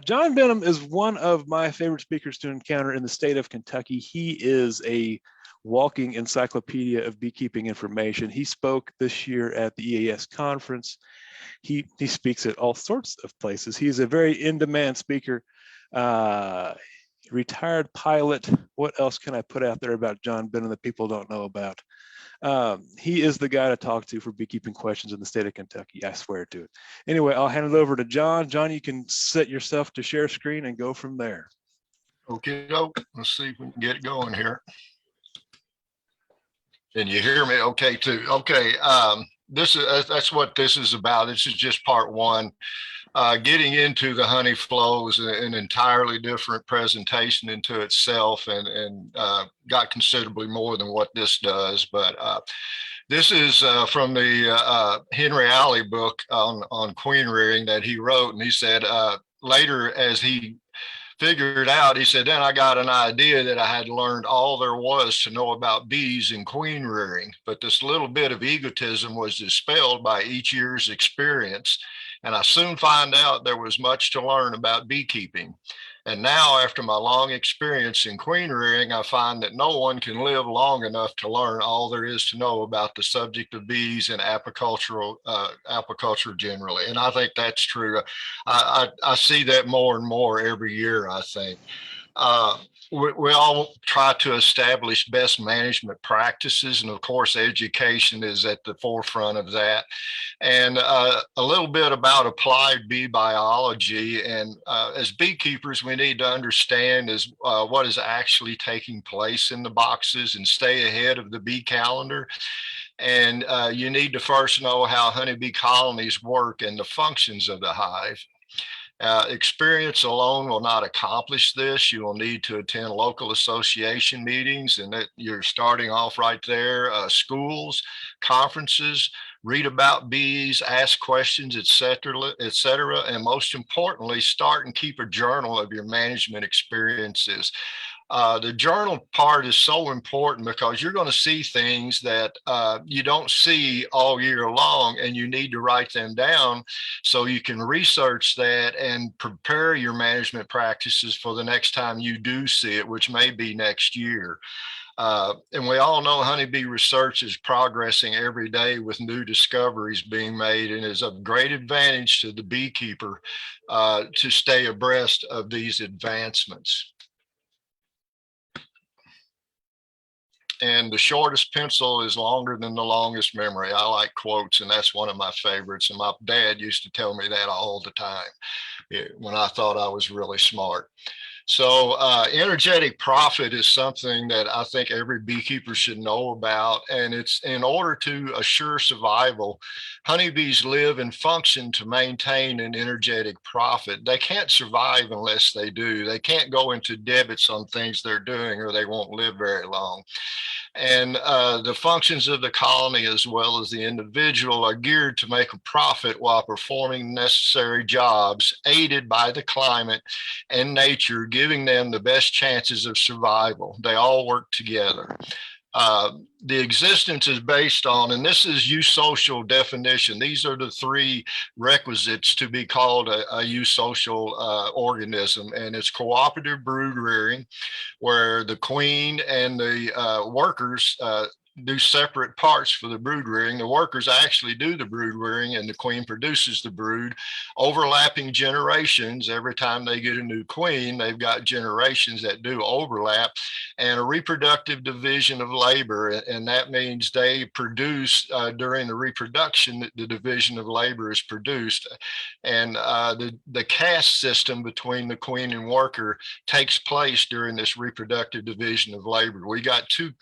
John Benham is one of my favorite speakers to encounter in the state of Kentucky. He is a walking encyclopedia of beekeeping information. He spoke this year at the EAS conference. He speaks at all sorts of places. He's a very in-demand speaker, retired pilot. What else can I put out there about John Benham that people don't know about? He is the guy to talk to for beekeeping questions in the state of Kentucky. I swear to it. Anyway, I'll hand it over to John. John, you can set yourself to share screen and go from there. Okay, let's see if we can get it going here. Can you hear me okay too? Okay, that's what this is about. This is just part one. Getting into the honey flow is an entirely different presentation into itself, and got considerably more than what this does. But this is from the Henry Alley book on queen rearing that he wrote, and he said later, as he figured out, he said, then I got an idea that I had learned all there was to know about bees and queen rearing, but this little bit of egotism was dispelled by each year's experience. And I soon found out there was much to learn about beekeeping. And now, after my long experience in queen rearing, I find that no one can live long enough to learn all there is to know about the subject of bees and apiculture generally. And I think that's true. I see that more and more every year, I think. We all try to establish best management practices, and of course, education is at the forefront of that. And a little bit about applied bee biology. And as beekeepers, we need to understand what is actually taking place in the boxes and stay ahead of the bee calendar. And you need to first know how honeybee colonies work and the functions of the hive. Experience alone will not accomplish this. You will need to attend local association meetings, and that you're starting off right there, schools, conferences, read about bees, ask questions, et cetera, and most importantly, start and keep a journal of your management experiences. The journal part is so important because you're going to see things that you don't see all year long, and you need to write them down so you can research that and prepare your management practices for the next time you do see it, which may be next year. And we all know honeybee research is progressing every day with new discoveries being made, and is of great advantage to the beekeeper to stay abreast of these advancements. And the shortest pencil is longer than the longest memory. I like quotes, and that's one of my favorites. And my dad used to tell me that all the time when I thought I was really smart. So energetic profit is something that I think every beekeeper should know about. And it's in order to assure survival, honeybees live and function to maintain an energetic profit. They can't survive unless they do. They can't go into debits on things they're doing, or they won't live very long. And the functions of the colony, as well as the individual, are geared to make a profit while performing necessary jobs, aided by the climate and nature, giving them the best chances of survival. They all work together. The existence is based on, and this is eusocial definition. These are the three requisites to be called a eusocial organism, and it's cooperative brood rearing, where the queen and the workers do separate parts for the brood rearing. The workers actually do the brood rearing, and the queen produces the brood. Overlapping generations, every time they get a new queen, they've got generations that do overlap, and a reproductive division of labor. And that means they produce during the reproduction, the division of labor is produced. And the caste system between the queen and worker takes place during this reproductive division of labor. We got two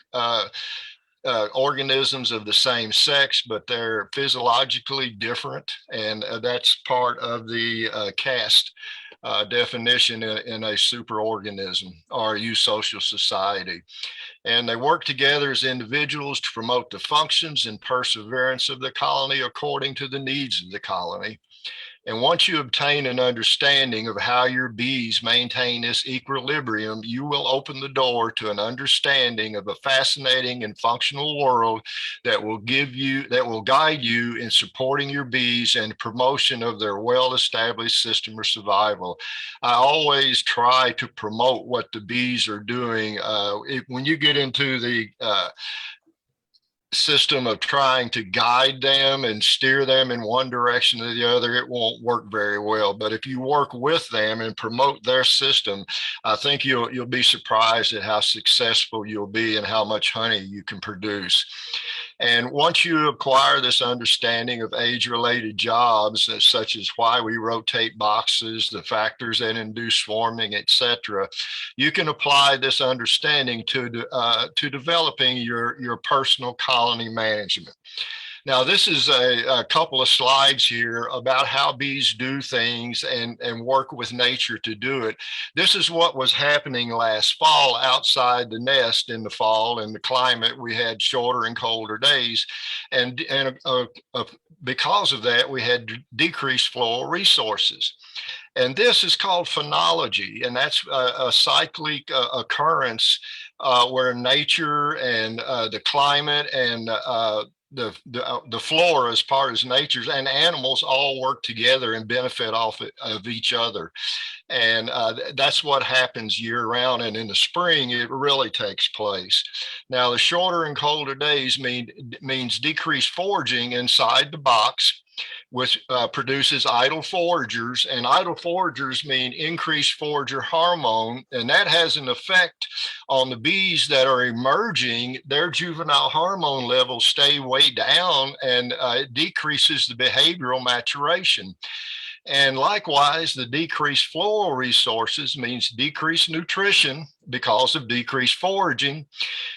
organisms of the same sex, but they're physiologically different, and that's part of the caste definition in a superorganism or a eusocial society. And they work together as individuals to promote the functions and perseverance of the colony according to the needs of the colony. And once you obtain an understanding of how your bees maintain this equilibrium, you will open the door to an understanding of a fascinating and functional world that will guide you in supporting your bees and promotion of their well-established system of survival. I always try to promote what the bees are doing. When you get into the system of trying to guide them and steer them in one direction or the other, it won't work very well. But if you work with them and promote their system, I think you'll be surprised at how successful you'll be and how much honey you can produce. And once you acquire this understanding of age-related jobs, such as why we rotate boxes, the factors that induce swarming, etc., you can apply this understanding to developing your personal colony management. Now, this is a couple of slides here about how bees do things and work with nature to do it. This is what was happening last fall outside the nest in the fall. In the climate, we had shorter and colder days. And because of that, we had decreased floral resources. And this is called phenology, and that's a cyclic occurrence where nature and the climate and the flora as part of nature's and animals all work together and benefit off of each other. And that's what happens year round. And in the spring, it really takes place. Now, the shorter and colder days means decreased foraging inside the box, which produces idle foragers, and idle foragers mean increased forager hormone, and that has an effect on the bees that are emerging. Their juvenile hormone levels stay way down, and it decreases the behavioral maturation. And likewise, the decreased floral resources means decreased nutrition because of decreased foraging,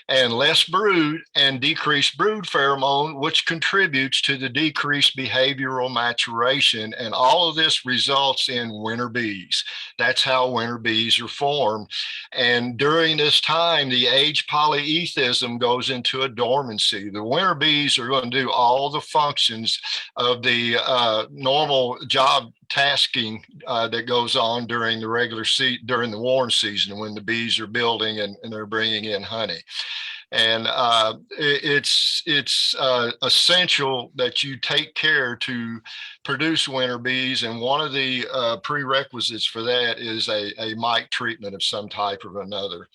and less brood and decreased brood pheromone, which contributes to the decreased behavioral maturation. And all of this results in winter bees. That's how winter bees are formed. And during this time, the age polyethism goes into a dormancy. The winter bees are going to do all the functions of the normal job tasking that goes on during the warm season, when the bees are building and they're bringing in honey. And it's essential that you take care to produce winter bees. And one of the prerequisites for that is a mite treatment of some type or another.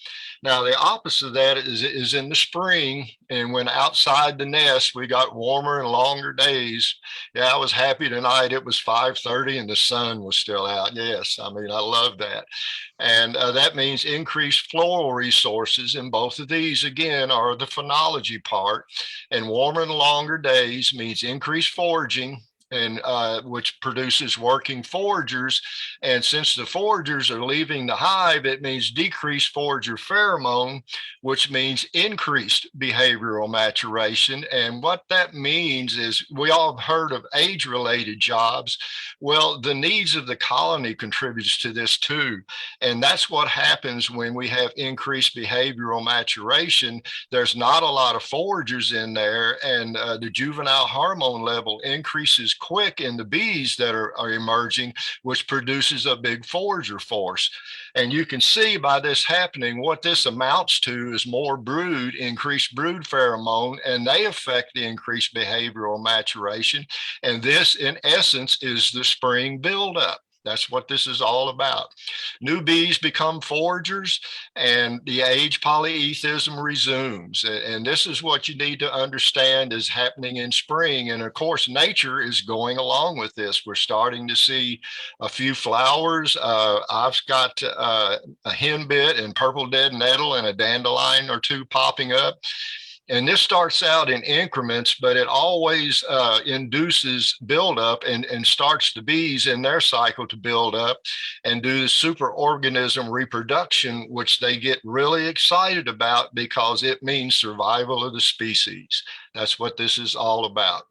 Now, the opposite of that is in the spring. And when outside the nest, we got warmer and longer days. Yeah, I was happy tonight. It was 5:30 and the sun was still out. Yes, I mean, I love that. And that means increased floral resources. And both of these, again, are the phenology part. And warmer and longer days means increased foraging, and which produces working foragers. And since the foragers are leaving the hive, it means decreased forager pheromone, which means increased behavioral maturation. And what that means is, we all have heard of age-related jobs. Well, the needs of the colony contributes to this too. And that's what happens when we have increased behavioral maturation. There's not a lot of foragers in there, and the juvenile hormone level increases quick in the bees that are emerging, which produces a big forager force. And you can see by this happening, what this amounts to is more brood, increased brood pheromone, and they affect the increased behavioral maturation. And this, in essence, is the spring buildup. That's what this is all about. New bees become foragers, and the age polyethism resumes. And this is what you need to understand is happening in spring. And of course, nature is going along with this. We're starting to see a few flowers. I've got a henbit and purple dead nettle and a dandelion or two popping up. And this starts out in increments, but it always induces buildup and starts the bees in their cycle to build up and do the superorganism reproduction, which they get really excited about because it means survival of the species. That's what this is all about.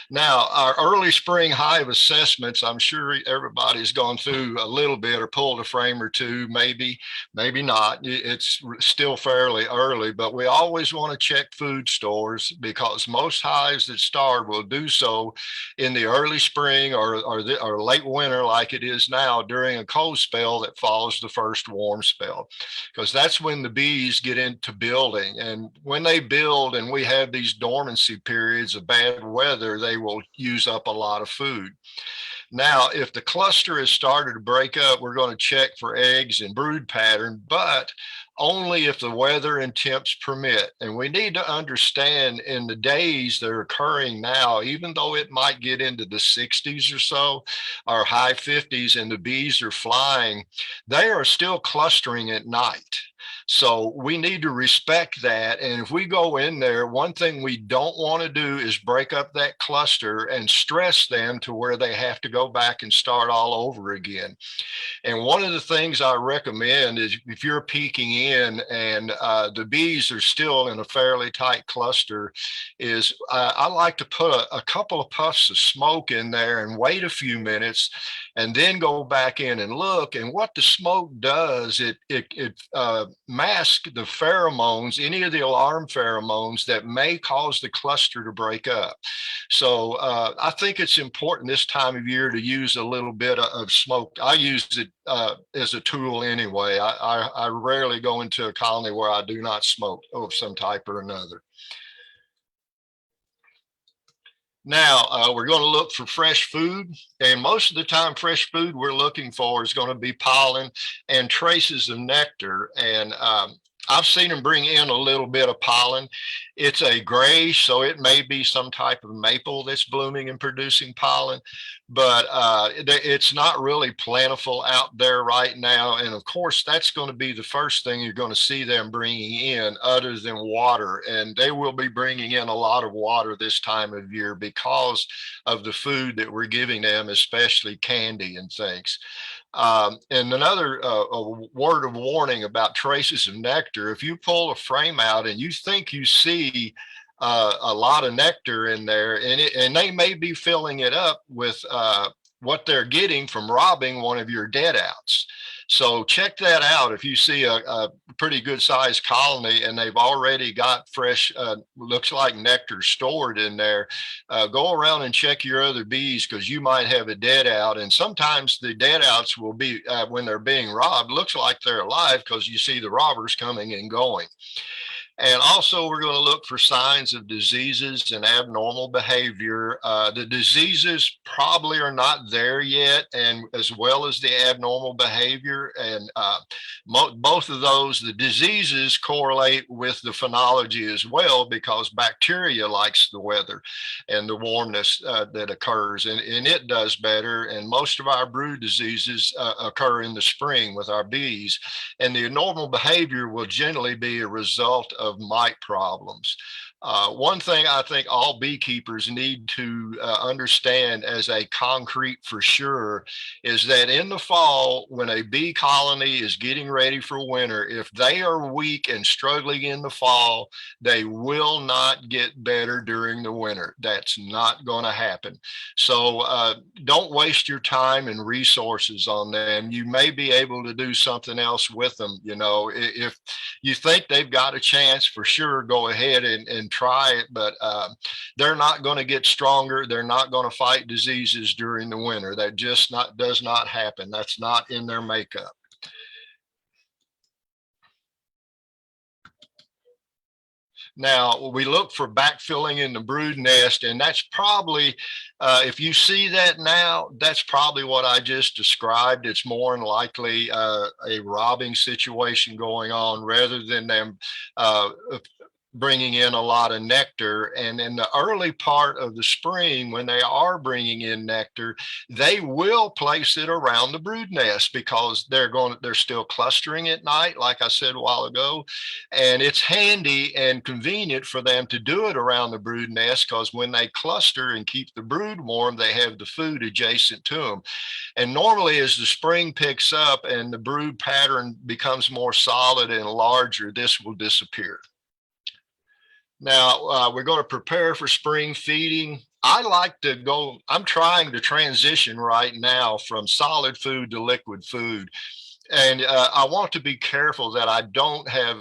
Now, our early spring hive assessments, I'm sure everybody's gone through a little bit or pulled a frame or two, maybe not. It's still fairly early, but we always want to check food stores because most hives that start will do so in the early spring or late winter like it is now during a cold spell that follows the first warm spell, because that's when the bees get into building. And when they build and we have these dormancy periods of bad weather, they will use up a lot of food. Now, if the cluster has started to break up, we're going to check for eggs and brood pattern, but only if the weather and temps permit. And we need to understand in the days that are occurring now, even though it might get into the 60s or so, or high 50s, and the bees are flying, they are still clustering at night. So we need to respect that. And if we go in there, one thing we don't want to do is break up that cluster and stress them to where they have to go back and start all over again. And one of the things I recommend is if you're peeking in and the bees are still in a fairly tight cluster, is I like to put a couple of puffs of smoke in there and wait a few minutes and then go back in and look. And what the smoke does, it masks the pheromones, any of the alarm pheromones that may cause the cluster to break up. So I think it's important this time of year to use a little bit of smoke. I use it as a tool anyway. I rarely go into a colony where I do not smoke of some type or another. Now, we're going to look for fresh food, and most of the time fresh food we're looking for is going to be pollen and traces of nectar. And I've seen them bring in a little bit of pollen. It's a gray, so it may be some type of maple that's blooming and producing pollen, but it's not really plentiful out there right now. And of course, that's going to be the first thing you're going to see them bringing in other than water. And they will be bringing in a lot of water this time of year because of the food that we're giving them, especially candy and things. And another word of warning about traces of nectar: if you pull a frame out and you think you see a lot of nectar in there, and they may be filling it up with what they're getting from robbing one of your dead outs. So check that out. If you see a pretty good sized colony and they've already got fresh, looks like nectar stored in there, go around and check your other bees, because you might have a dead out. And sometimes the dead outs will be, when they're being robbed, looks like they're alive because you see the robbers coming and going. And also, we're going to look for signs of diseases and abnormal behavior. The diseases probably are not there yet, and as well as the abnormal behavior. And both of those, the diseases correlate with the phenology as well, because bacteria likes the weather and the warmness that occurs, and it does better. And most of our brood diseases occur in the spring with our bees. And the abnormal behavior will generally be a result of mite problems. One thing I think all beekeepers need to understand as a concrete for sure is that in the fall, when a bee colony is getting ready for winter, if they are weak and struggling in the fall, they will not get better during the winter. That's not going to happen. So don't waste your time and resources on them. You may be able to do something else with them. You know, if you think they've got a chance, for sure, go ahead and try it, but they're not going to get stronger. They're not going to fight diseases during the winter. That just does not happen. That's not in their makeup. Now, we look for backfilling in the brood nest, and that's probably, if you see that now, that's probably what I just described. It's more than likely a robbing situation going on rather than them bringing in a lot of nectar. And in the early part of the spring, when they are bringing in nectar, they will place it around the brood nest because they're still clustering at night, like I said a while ago. And it's handy and convenient for them to do it around the brood nest, because when they cluster and keep the brood warm, they have the food adjacent to them. And normally, as the spring picks up and the brood pattern becomes more solid and larger, this will disappear. Now, we're going to prepare for spring feeding. I'm trying to transition right now from solid food to liquid food. And I want to be careful that I don't have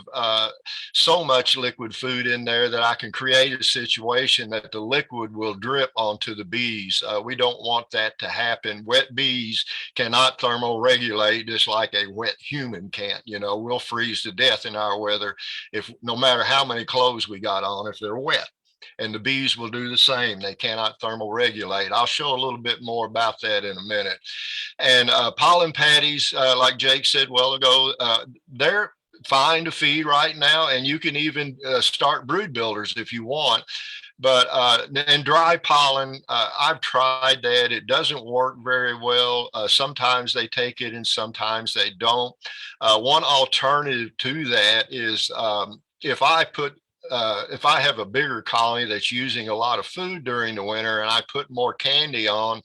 so much liquid food in there that I can create a situation that the liquid will drip onto the bees. We don't want that to happen. Wet bees cannot thermoregulate just like a wet human can't. You know, we'll freeze to death in our weather if no matter how many clothes we got on, if they're wet. And the bees will do the same. They cannot thermoregulate. I'll show a little bit more about that in a minute. And pollen patties, like Jake said a while ago, they're fine to feed right now. And you can even start brood builders if you want. But and dry pollen, I've tried that. It doesn't work very well. Sometimes they take it and sometimes they don't. One alternative to that is if I have a bigger colony that's using a lot of food during the winter and I put more candy on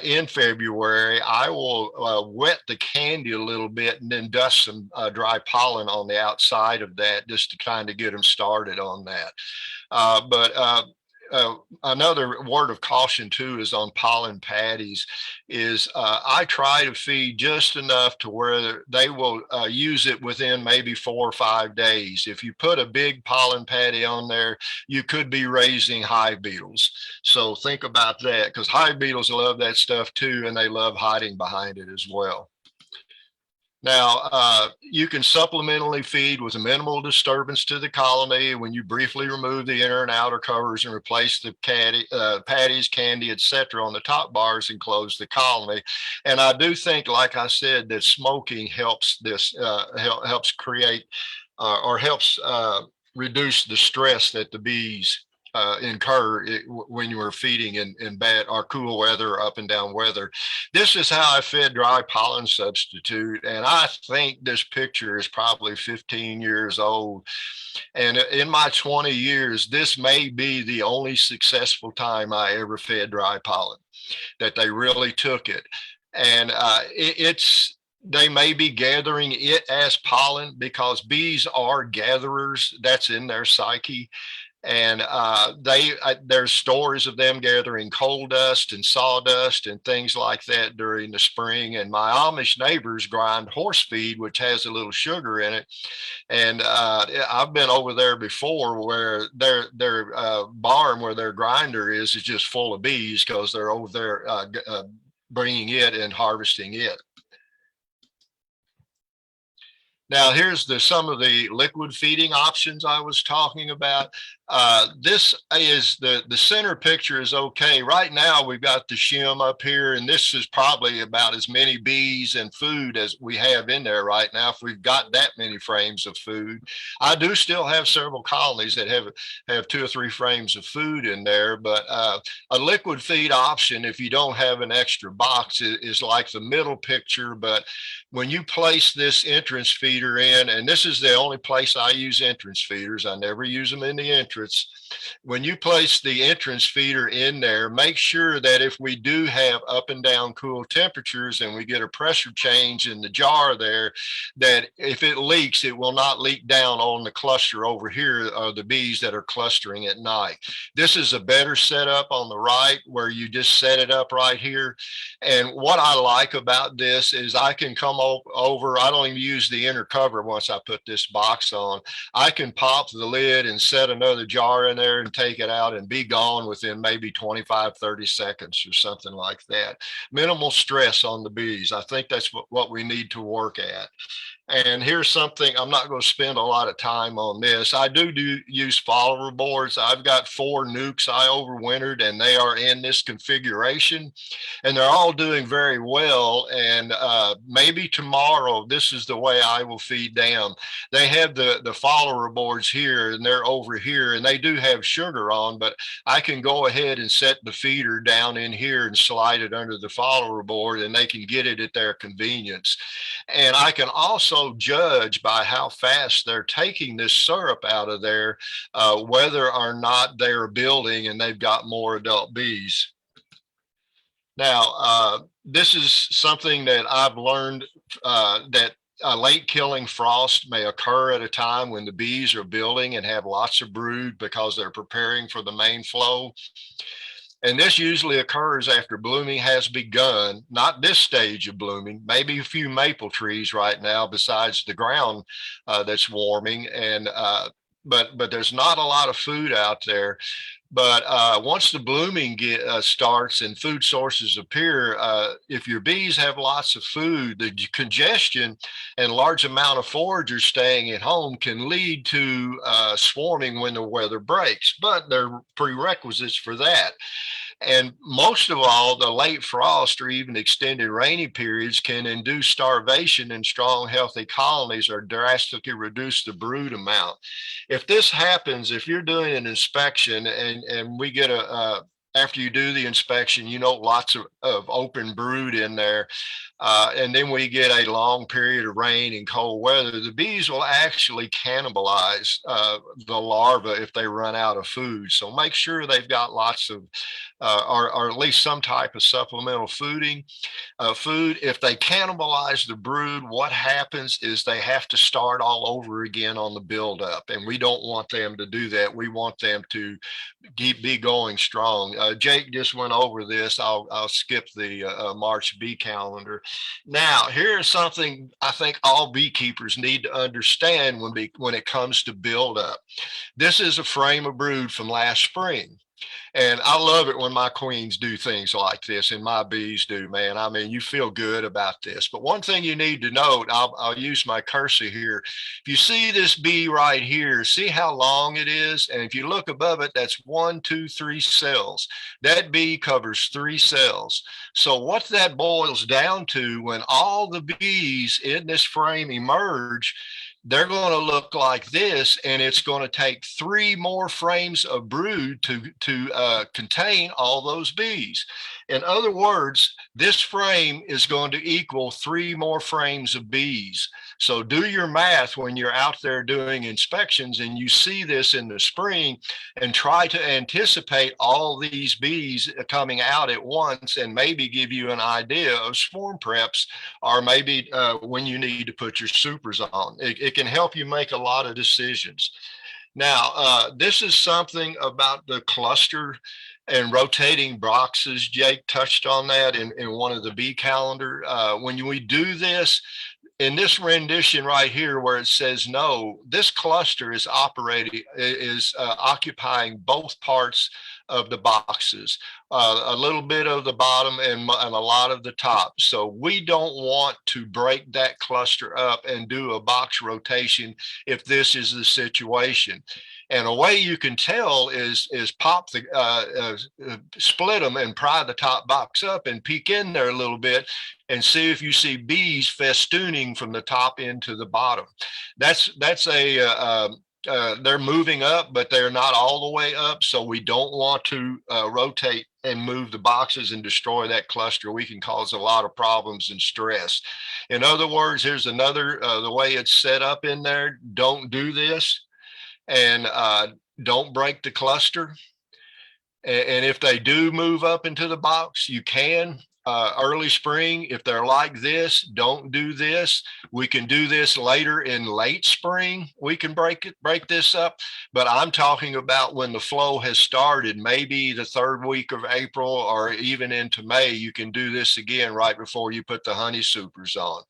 in February, I will wet the candy a little bit and then dust some dry pollen on the outside of that just to kind of get them started on that. But another word of caution too is on pollen patties is I try to feed just enough to where they will use it within maybe 4 or 5 days. If you put a big pollen patty on there, you could be raising hive beetles. So think about that, because hive beetles love that stuff too, and they love hiding behind it as well. Now, you can supplementally feed with a minimal disturbance to the colony when you briefly remove the inner and outer covers and replace the patties, candy, etc. on the top bars and close the colony. And I do think, like I said, that smoking helps this, helps create or helps reduce the stress that the bees incur when you are feeding in bad or cool weather or up and down weather. This is how I fed dry pollen substitute. And I think this picture is probably 15 years old. And in my 20 years, this may be the only successful time I ever fed dry pollen, that they really took it. And they may be gathering it as pollen because bees are gatherers. That's in their psyche. And there's stories of them gathering coal dust and sawdust and things like that during the spring. And my Amish neighbors grind horse feed, which has a little sugar in it. And I've been over there before where their barn where their grinder is just full of bees because they're over there bringing it and harvesting it. Now, here's some of the liquid feeding options I was talking about. This is the center picture is okay. Right now, we've got the shim up here, and this is probably about as many bees and food as we have in there right now, if we've got that many frames of food. I do still have several colonies that have 2 or 3 frames of food in there, but a liquid feed option, if you don't have an extra box, is like the middle picture. But when you place this entrance feeder in, and this is the only place I use entrance feeders, I never use them in the entrance. When you place the entrance feeder in there, make sure that if we do have up and down cool temperatures and we get a pressure change in the jar there, that if it leaks, it will not leak down on the cluster over here of the bees that are clustering at night. This is a better setup on the right where you just set it up right here. And what I like about this is I can come over, I don't even use the inner cover once I put this box on. I can pop the lid and set another jar in there and take it out and be gone within maybe 25, 30 seconds or something like that. Minimal stress on the bees. I think that's what we need to work at. And here's something, I'm not going to spend a lot of time on this. I do use follower boards. I've got 4 nukes I overwintered, and they are in this configuration, and they're all doing very well. And maybe tomorrow, this is the way I will feed them. They have the follower boards here, and they're over here, and they do have sugar on, but I can go ahead and set the feeder down in here and slide it under the follower board, and they can get it at their convenience. And I can also judge by how fast they're taking this syrup out of there, whether or not they're building and they've got more adult bees. Now, this is something that I've learned that A late killing frost may occur at a time when the bees are building and have lots of brood because they're preparing for the main flow. And this usually occurs after blooming has begun, not this stage of blooming, maybe a few maple trees right now besides the ground that's warming. But there's not a lot of food out there. But once the blooming starts and food sources appear, if your bees have lots of food, the congestion and large amount of foragers staying at home can lead to swarming when the weather breaks. But there are prerequisites for that. And most of all, the late frost or even extended rainy periods can induce starvation, and strong, healthy colonies or drastically reduce the brood amount. If this happens, if you're doing an inspection and we get after you do the inspection, lots of open brood in there, and then we get a long period of rain and cold weather, the bees will actually cannibalize the larva if they run out of food. So make sure they've got lots of, or at least some type of supplemental food. If they cannibalize the brood, what happens is they have to start all over again on the buildup, and we don't want them to do that. We want them to be going strong. Jake just went over this. I'll skip the March bee calendar. Now, here's something I think all beekeepers need to understand when it comes to buildup. This is a frame of brood from last spring. And I love it when my queens do things like this, and my bees do, man. I mean, you feel good about this. But one thing you need to note, I'll use my cursor here. If you see this bee right here, see how long it is? And if you look above it, that's 1, 2, 3 cells. That bee covers 3 cells. So what that boils down to, when all the bees in this frame emerge, they're going to look like this, and it's going to take 3 more frames of brood to contain all those bees. In other words, this frame is going to equal 3 more frames of bees. So do your math when you're out there doing inspections and you see this in the spring, and try to anticipate all these bees coming out at once, and maybe give you an idea of swarm preps, or maybe when you need to put your supers on. It can help you make a lot of decisions. Now, this is something about the cluster and rotating boxes. Jake touched on that in one of the bee calendar. When we do this, in this rendition right here where it says no, this cluster is occupying both parts of the boxes, a little bit of the bottom and a lot of the top. So we don't want to break that cluster up and do a box rotation if this is the situation. And a way you can tell is pop split them and pry the top box up and peek in there a little bit and see if you see bees festooning from the top into the bottom. That's they're moving up, but they're not all the way up. So we don't want to rotate and move the boxes and destroy that cluster. We can cause a lot of problems and stress. In other words, here's another, the way it's set up in there. Don't do this, and don't break the cluster. And if they do move up into the box, you can. Early spring, if they're like this, don't do this. We can do this later in late spring. We can break this up, but I'm talking about when the flow has started, maybe the 3rd week of April or even into May. You can do this again right before you put the honey supers on.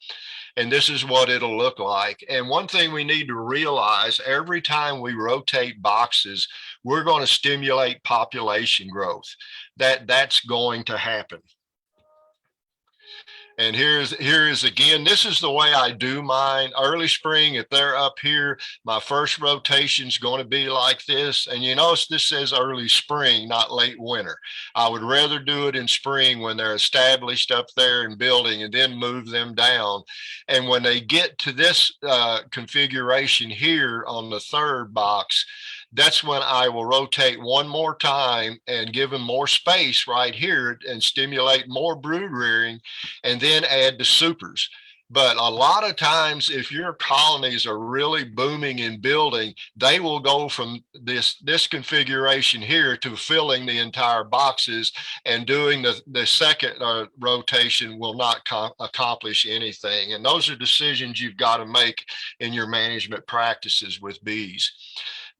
And this is what it'll look like. And one thing we need to realize, every time we rotate boxes, we're going to stimulate population growth. That's going to happen. And here is again, this is the way I do mine. Early spring, if they're up here, my first rotation is going to be like this. And you notice this says early spring, not late winter. I would rather do it in spring when they're established up there and building, and then move them down. And when they get to this configuration here on the 3rd box, that's when I will rotate one more time and give them more space right here and stimulate more brood rearing, and then add the supers. But a lot of times, if your colonies are really booming and building, they will go from this configuration here to filling the entire boxes, and doing the second rotation will not accomplish anything. And those are decisions you've got to make in your management practices with bees.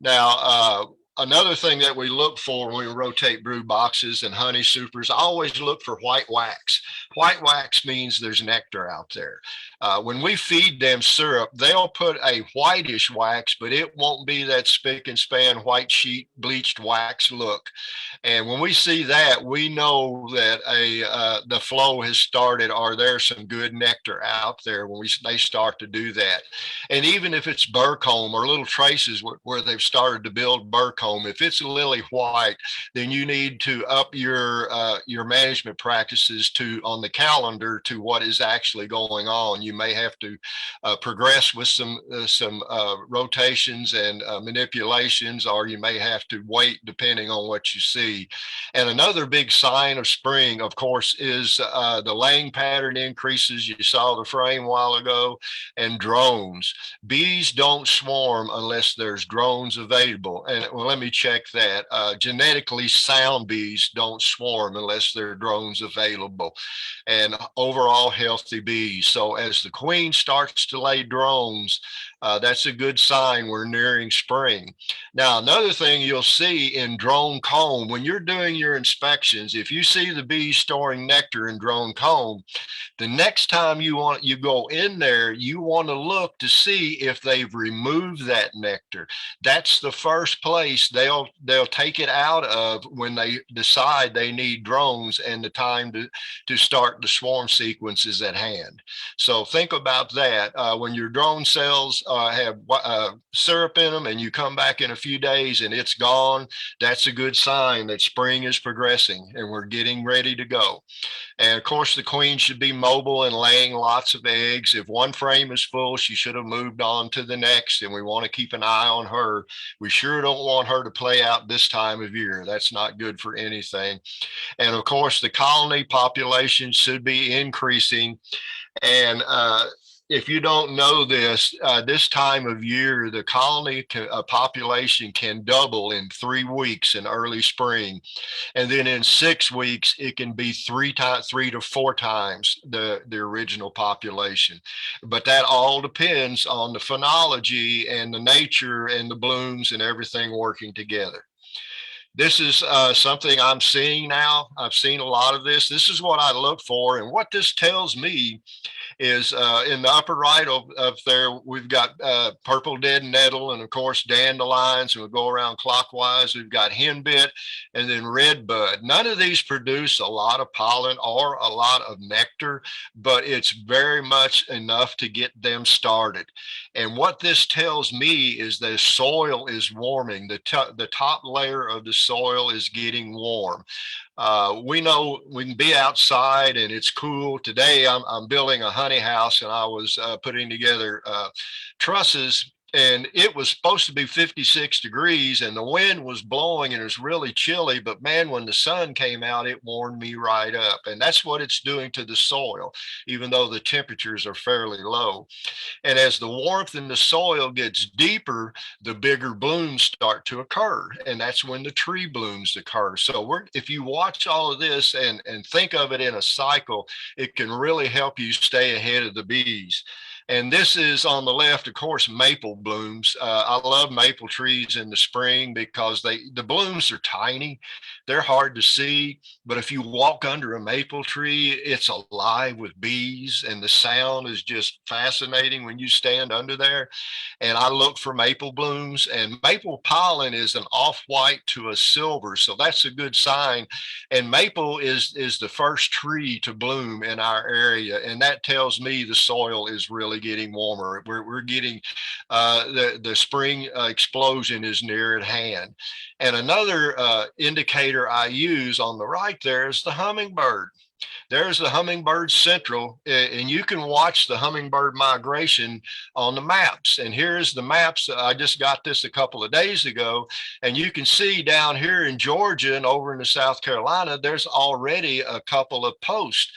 Now, another thing that we look for when we rotate brood boxes and honey supers, I always look for white wax. White wax means there's nectar out there. When we feed them syrup, they'll put a whitish wax, but it won't be that spick and span white sheet bleached wax look. And when we see that, we know that the flow has started, or there's some good nectar out there when they start to do that. And even if it's burr comb or little traces where they've started to build burr comb, if it's lily white, then you need to up your management practices to on the calendar to what is actually going on. You may have to progress with some rotations and manipulations, or you may have to wait depending on what you see. And another big sign of spring, of course, is the laying pattern increases. You saw the frame a while ago, and drones. Bees don't swarm unless there's drones available. And well, let me check that. Genetically sound bees don't swarm unless there are drones available, and overall healthy bees. So as the queen starts to lay drones, that's a good sign we're nearing spring. Now, another thing you'll see in drone comb, when you're doing your inspections, if you see the bees storing nectar in drone comb, the next time you go in there, you want to look to see if they've removed that nectar. That's the first place they'll take it out of when they decide they need drones and the time to start the swarm sequence is at hand. So think about that. When your drone cells have syrup in them and you come back in a few days and it's gone, that's a good sign that spring is progressing and we're getting ready to go. And of course, the queen should be mobile and laying lots of eggs. If one frame is full, she should have moved on to the next, and we want to keep an eye on her. We sure don't want her to play out this time of year. That's not good for anything. And of course, the colony population should be increasing. And if you don't know this, this time of year, the colony population can double in 3 weeks in early spring. And then in 6 weeks, it can be 3 to 4 times the original population. But that all depends on the phenology and the nature and the blooms and everything working together. This is something I'm seeing now. I've seen a lot of this. This is what I look for. And what this tells me is in the upper right of there, we've got purple dead nettle and, of course, dandelions. And we'll go around clockwise. We've got henbit and then red bud. None of these produce a lot of pollen or a lot of nectar, but it's very much enough to get them started. And what this tells me is the soil is warming. The top layer of the soil is getting warm. We know we can be outside and it's cool. Today, I'm building a honey house and I was putting together trusses, and it was supposed to be 56 degrees and the wind was blowing and it was really chilly. But man, when the sun came out, it warmed me right up. And that's what it's doing to the soil, even though the temperatures are fairly low. And as the warmth in the soil gets deeper, the bigger blooms start to occur. And that's when the tree blooms occur. So if you watch all of this and think of it in a cycle, it can really help you stay ahead of the bees. And this is on the left, of course, maple blooms. I love maple trees in the spring because the blooms are tiny. They're hard to see, but if you walk under a maple tree, it's alive with bees, and the sound is just fascinating when you stand under there. And I look for maple blooms, and maple pollen is an off-white to a silver, so that's a good sign. And maple is the first tree to bloom in our area, and that tells me the soil is really getting warmer. We're getting the spring explosion is near at hand. And another indicator I use on the right there is the hummingbird. There's the hummingbird central, and you can watch the hummingbird migration on the maps. And here's the maps. I just got this a couple of days ago, and you can see down here in Georgia and over in the South Carolina, there's already a couple of posts.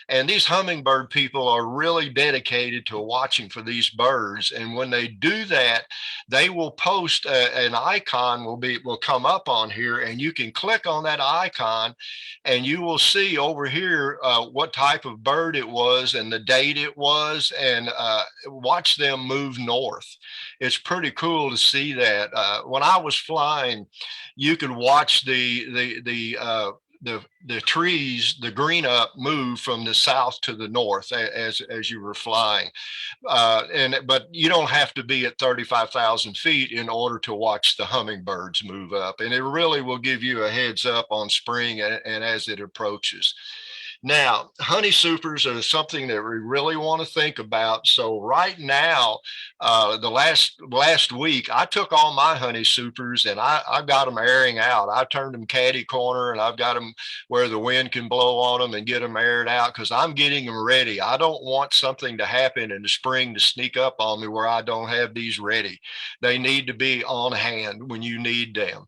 And these hummingbird people are really dedicated to watching for these birds. And when they do that, they will post an icon will come up on here, and you can click on that icon and you will see over here what type of bird it was and the date it was, and watch them move north. It's pretty cool to see that. When I was flying, you could watch the trees, the green up, move from the south to the north as you were flying. But you don't have to be at 35,000 feet in order to watch the hummingbirds move up. And it really will give you a heads up on spring and as it approaches. Now, honey supers are something that we really want to think about. So right now, the last week, I took all my honey supers and I got them airing out. I turned them caddy corner, and I've got them where the wind can blow on them and get them aired out, because I'm getting them ready. I don't want something to happen in the spring to sneak up on me where I don't have these ready. They need to be on hand when you need them.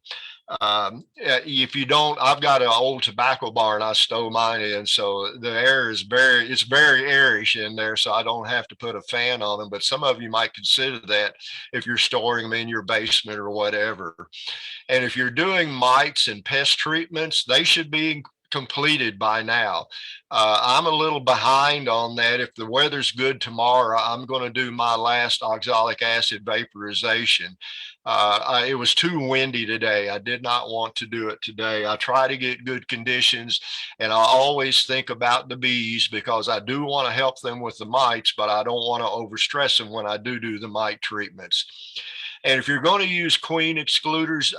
If you don't, I've got an old tobacco barn I stole mine in, so the air is it's very airish in there, so I don't have to put a fan on them. But some of you might consider that if you're storing them in your basement or whatever. And if you're doing mites and pest treatments, they should be completed by now. I'm a little behind on that. If the weather's good tomorrow, I'm going to do my last oxalic acid vaporization. It was too windy today. I did not want to do it today. I try to get good conditions, and I always think about the bees, because I do want to help them with the mites, but I don't want to overstress them when I do the mite treatments. And if you're going to use queen excluders,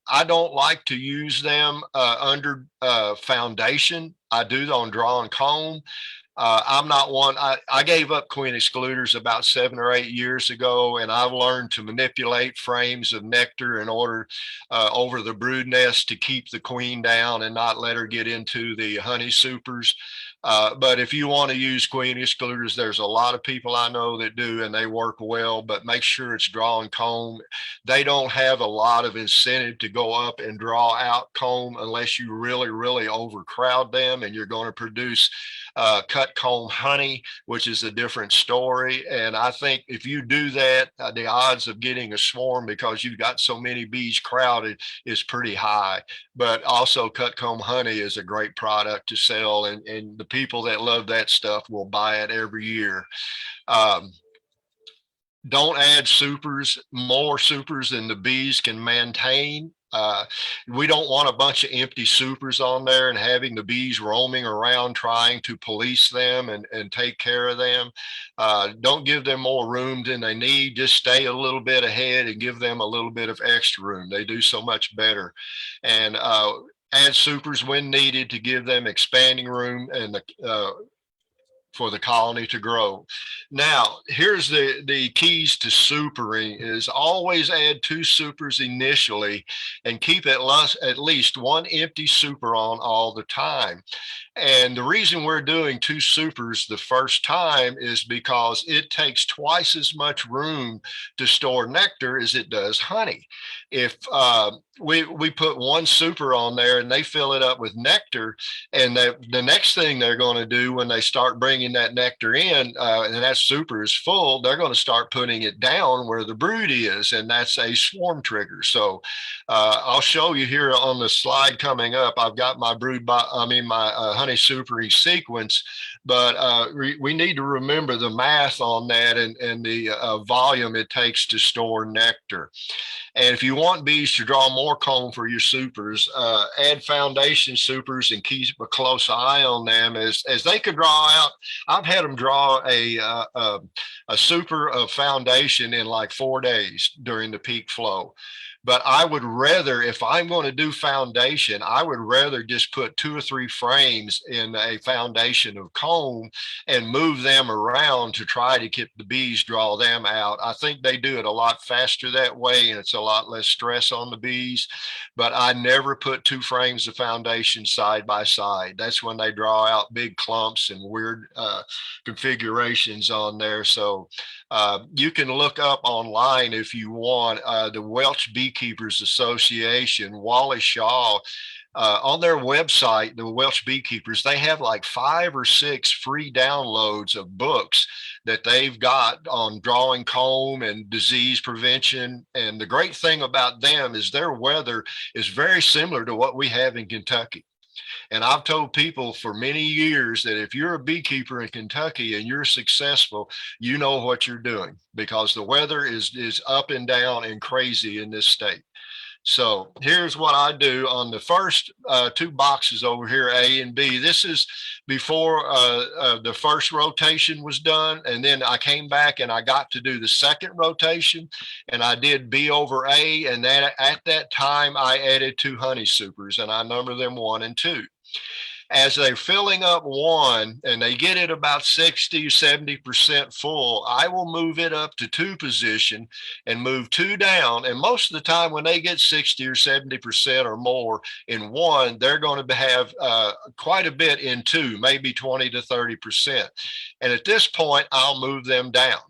I don't like to use them under foundation. I do on draw and comb. I'm not one. I gave up queen excluders about 7 or 8 years ago, and I've learned to manipulate frames of nectar in order over the brood nest to keep the queen down and not let her get into the honey supers. But if you want to use queen excluders, there's a lot of people I know that do, and they work well, but make sure it's draw and comb. They don't have a lot of incentive to go up and draw out comb unless you really, really overcrowd them, and you're going to produce cut comb honey, which is a different story. And I think if you do that, the odds of getting a swarm because you've got so many bees crowded is pretty high. But also, cut comb honey is a great product to sell, and the people that love that stuff will buy it every year. Don't add more supers than the bees can maintain. We don't want a bunch of empty supers on there and having the bees roaming around trying to police them and take care of them. Don't give them more room than they need. Just stay a little bit ahead and give them a little bit of extra room. They do so much better. And add supers when needed to give them expanding room and for the colony to grow. Now, here's the keys to supering is always add 2 supers initially and keep at least 1 empty super on all the time. And the reason we're doing 2 supers the first time is because it takes twice as much room to store nectar as it does honey. If we put 1 super on there and they fill it up with nectar, and the next thing they're going to do when they start bringing that nectar in and that super is full, they're going to start putting it down where the brood is, and that's a swarm trigger. So I'll show you here on the slide coming up. I've got my my honey supering sequence, but we need to remember the math on that and the volume it takes to store nectar. And if you want bees to draw more comb for your supers, add foundation supers and keep a close eye on them as they could draw out. I've had them draw a super of foundation in like 4 days during the peak flow. But I would rather, if I'm going to do foundation, I would rather just put 2 or 3 frames in a foundation of comb and move them around to try to get the bees, draw them out. I think they do it a lot faster that way, and it's a lot less stress on the bees. But I never put 2 frames of foundation side by side. That's when they draw out big clumps and weird configurations on there. So you can look up online if you want the Welch Beekeepers Association. Wally Shaw On their website, the Welsh Beekeepers, they have like 5 or 6 free downloads of books that they've got on drawing comb and disease prevention. And the great thing about them is their weather is very similar to what we have in Kentucky. And I've told people for many years that if you're a beekeeper in Kentucky and you're successful, you know what you're doing, because the weather is up and down and crazy in this state. So here's what I do on the first 2 boxes over here, A and B. This is before the first rotation was done. And then I came back and I got to do the second rotation, and I did B over A. And then at that time, I added 2 honey supers, and I number them 1 and 2. As they're filling up one and they get it about 60 or 70% full, I will move it up to 2 position and move 2 down. And most of the time when they get 60 or 70% or more in one, they're going to have quite a bit in 2, maybe 20 to 30%. And at this point, I'll move them down.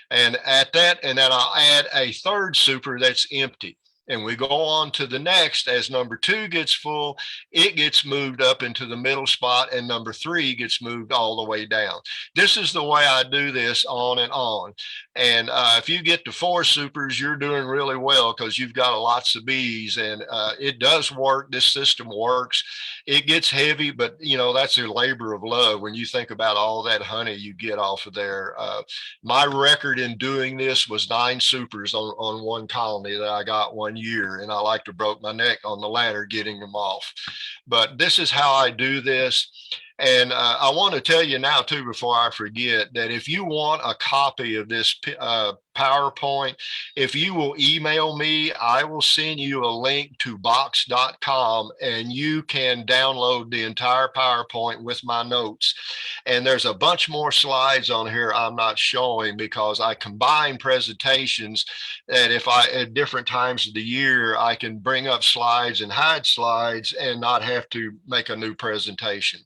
And at that, and then I'll add a 3rd super that's empty. And we go on to the next. As number 2 gets full, it gets moved up into the middle spot, and number 3 gets moved all the way down. This is the way I do this on and on. And if you get to 4 supers, you're doing really well, because you've got lots of bees, and it does work. This system works. It gets heavy, but you know, that's a labor of love when you think about all that honey you get off of there. My record in doing this was 9 supers on one colony that I got one year, and I like to broke my neck on the ladder getting them off. But this is how I do this. And I want to tell you now, too, before I forget, that if you want a copy of this PowerPoint, if you will email me, I will send you a link to box.com, and you can download the entire PowerPoint with my notes. And there's a bunch more slides on here I'm not showing, because I combine presentations that if I, at different times of the year, I can bring up slides and hide slides and not have to make a new presentation.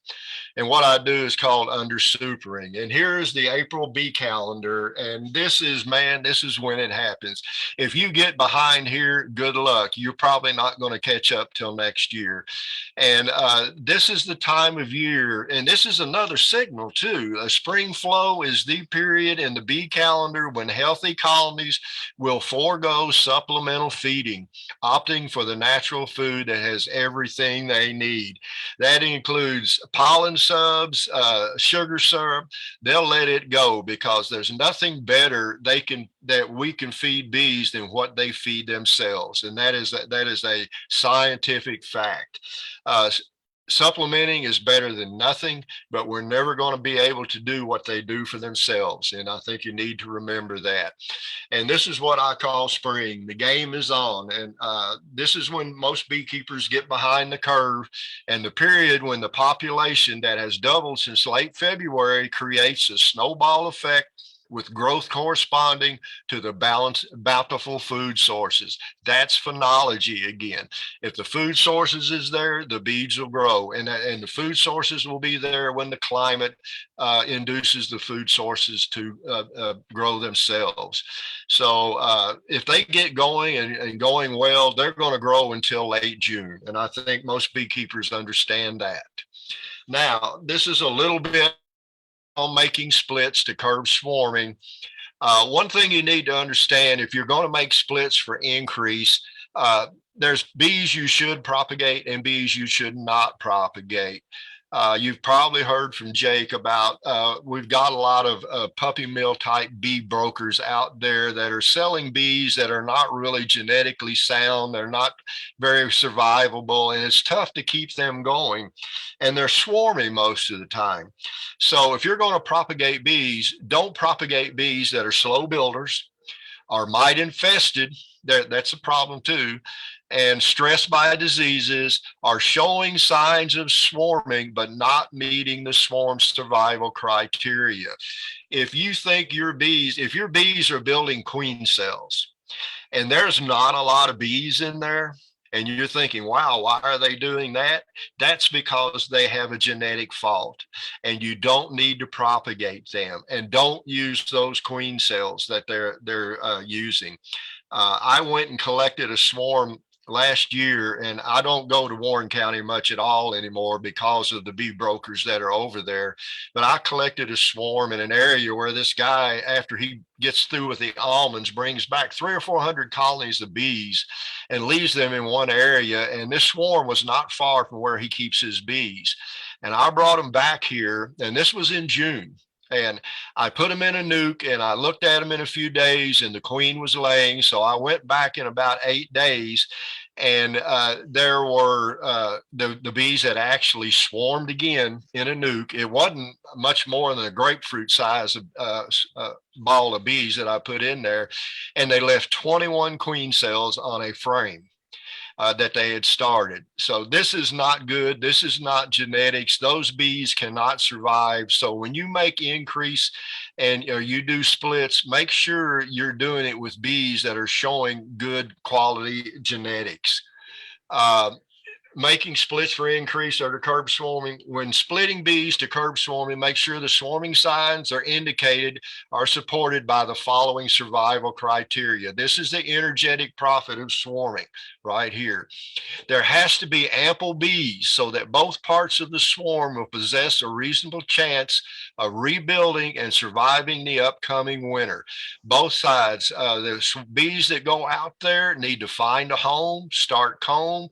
And what I do is called under supering. And here's the April bee calendar. And this is, man, this is when it happens. If you get behind here, good luck. You're probably not going to catch up till next year. And this is the time of year. And this is another signal too. A spring flow is the period in the bee calendar when healthy colonies will forego supplemental feeding, opting for the natural food that has everything they need. That includes pollen subs, sugar syrup. They'll let it go, because there's nothing better that we can feed bees than what they feed themselves, and that is a scientific fact. Supplementing is better than nothing, but we're never going to be able to do what they do for themselves. And I think you need to remember that. And this is what I call spring. The game is on. And this is when most beekeepers get behind the curve, and the period when the population that has doubled since late February creates a snowball effect, with growth corresponding to the bountiful food sources. That's phenology again. If the food sources is there, the bees will grow, and the food sources will be there when the climate induces the food sources to grow themselves. So if they get going and going well, they're going to grow until late June. And I think most beekeepers understand that. Now, this is a little bit on making splits to curb swarming. One thing you need to understand, if you're going to make splits for increase, there's bees you should propagate and bees you should not propagate. You've probably heard from Jake about, we've got a lot of puppy mill type bee brokers out there that are selling bees that are not really genetically sound. They're not very survivable, and it's tough to keep them going. And they're swarming most of the time. So if you're going to propagate bees, don't propagate bees that are slow builders, are mite infested. That's a problem too. And stressed by diseases, are showing signs of swarming, but not meeting the swarm survival criteria. If you think if your bees are building queen cells and there's not a lot of bees in there, and you're thinking, wow, why are they doing that? That's because they have a genetic fault, and you don't need to propagate them, and don't use those queen cells that they're using. I went and collected a swarm last year, and I don't go to Warren County much at all anymore because of the bee brokers that are over there. But I collected a swarm in an area where this guy, after he gets through with the almonds, brings back 300 or 400 colonies of bees and leaves them in one area. And this swarm was not far from where he keeps his bees. And I brought them back here, and this was in June. And I put them in a nuke and I looked at them in a few days, and the queen was laying. So I went back in about 8 days, and there were the bees that actually swarmed again in a nuke. It wasn't much more than a grapefruit size ball of bees that I put in there, and they left 21 queen cells on a frame that they had started. So this is not good. This is not genetics. Those bees cannot survive. So when you make increase and you do splits, make sure you're doing it with bees that are showing good quality genetics. Uh, Making splits for increase or to curb swarming. When splitting bees to curb swarming, make sure the swarming signs are indicated are supported by the following survival criteria. This is the energetic profit of swarming right here. There has to be ample bees so that both parts of the swarm will possess a reasonable chance of rebuilding and surviving the upcoming winter. Both sides, the bees that go out there need to find a home, start comb,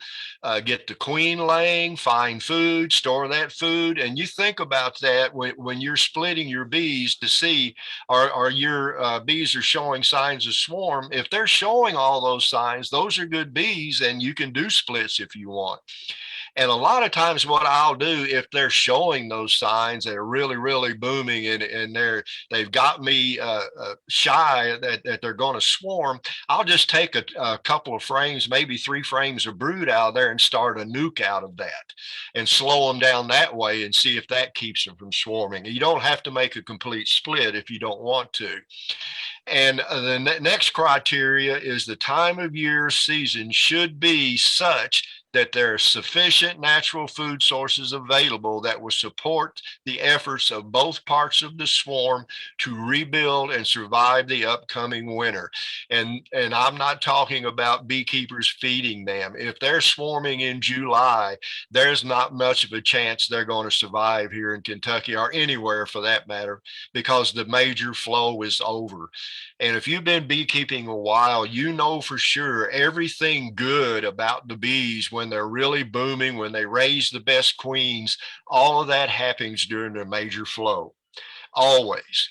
get the queen laying, find food, store that food. And you think about that when you're splitting your bees to see are your bees are showing signs of swarm. If they're showing all those signs, those are good bees, and you can do splits if you want. And a lot of times what I'll do, if they're showing those signs, they're really, really booming, and they've got me shy that they're going to swarm, I'll just take a couple of frames, maybe 3 frames of brood out of there and start a nuke out of that and slow them down that way and see if that keeps them from swarming. You don't have to make a complete split if you don't want to. And the next criteria is the time of year season should be such that there are sufficient natural food sources available that will support the efforts of both parts of the swarm to rebuild and survive the upcoming winter. And I'm not talking about beekeepers feeding them. If they're swarming in July, there's not much of a chance they're going to survive here in Kentucky or anywhere for that matter, because the major flow is over. And if you've been beekeeping a while, you know for sure everything good about the bees when they're really booming, when they raise the best queens, all of that happens during the major flow, always.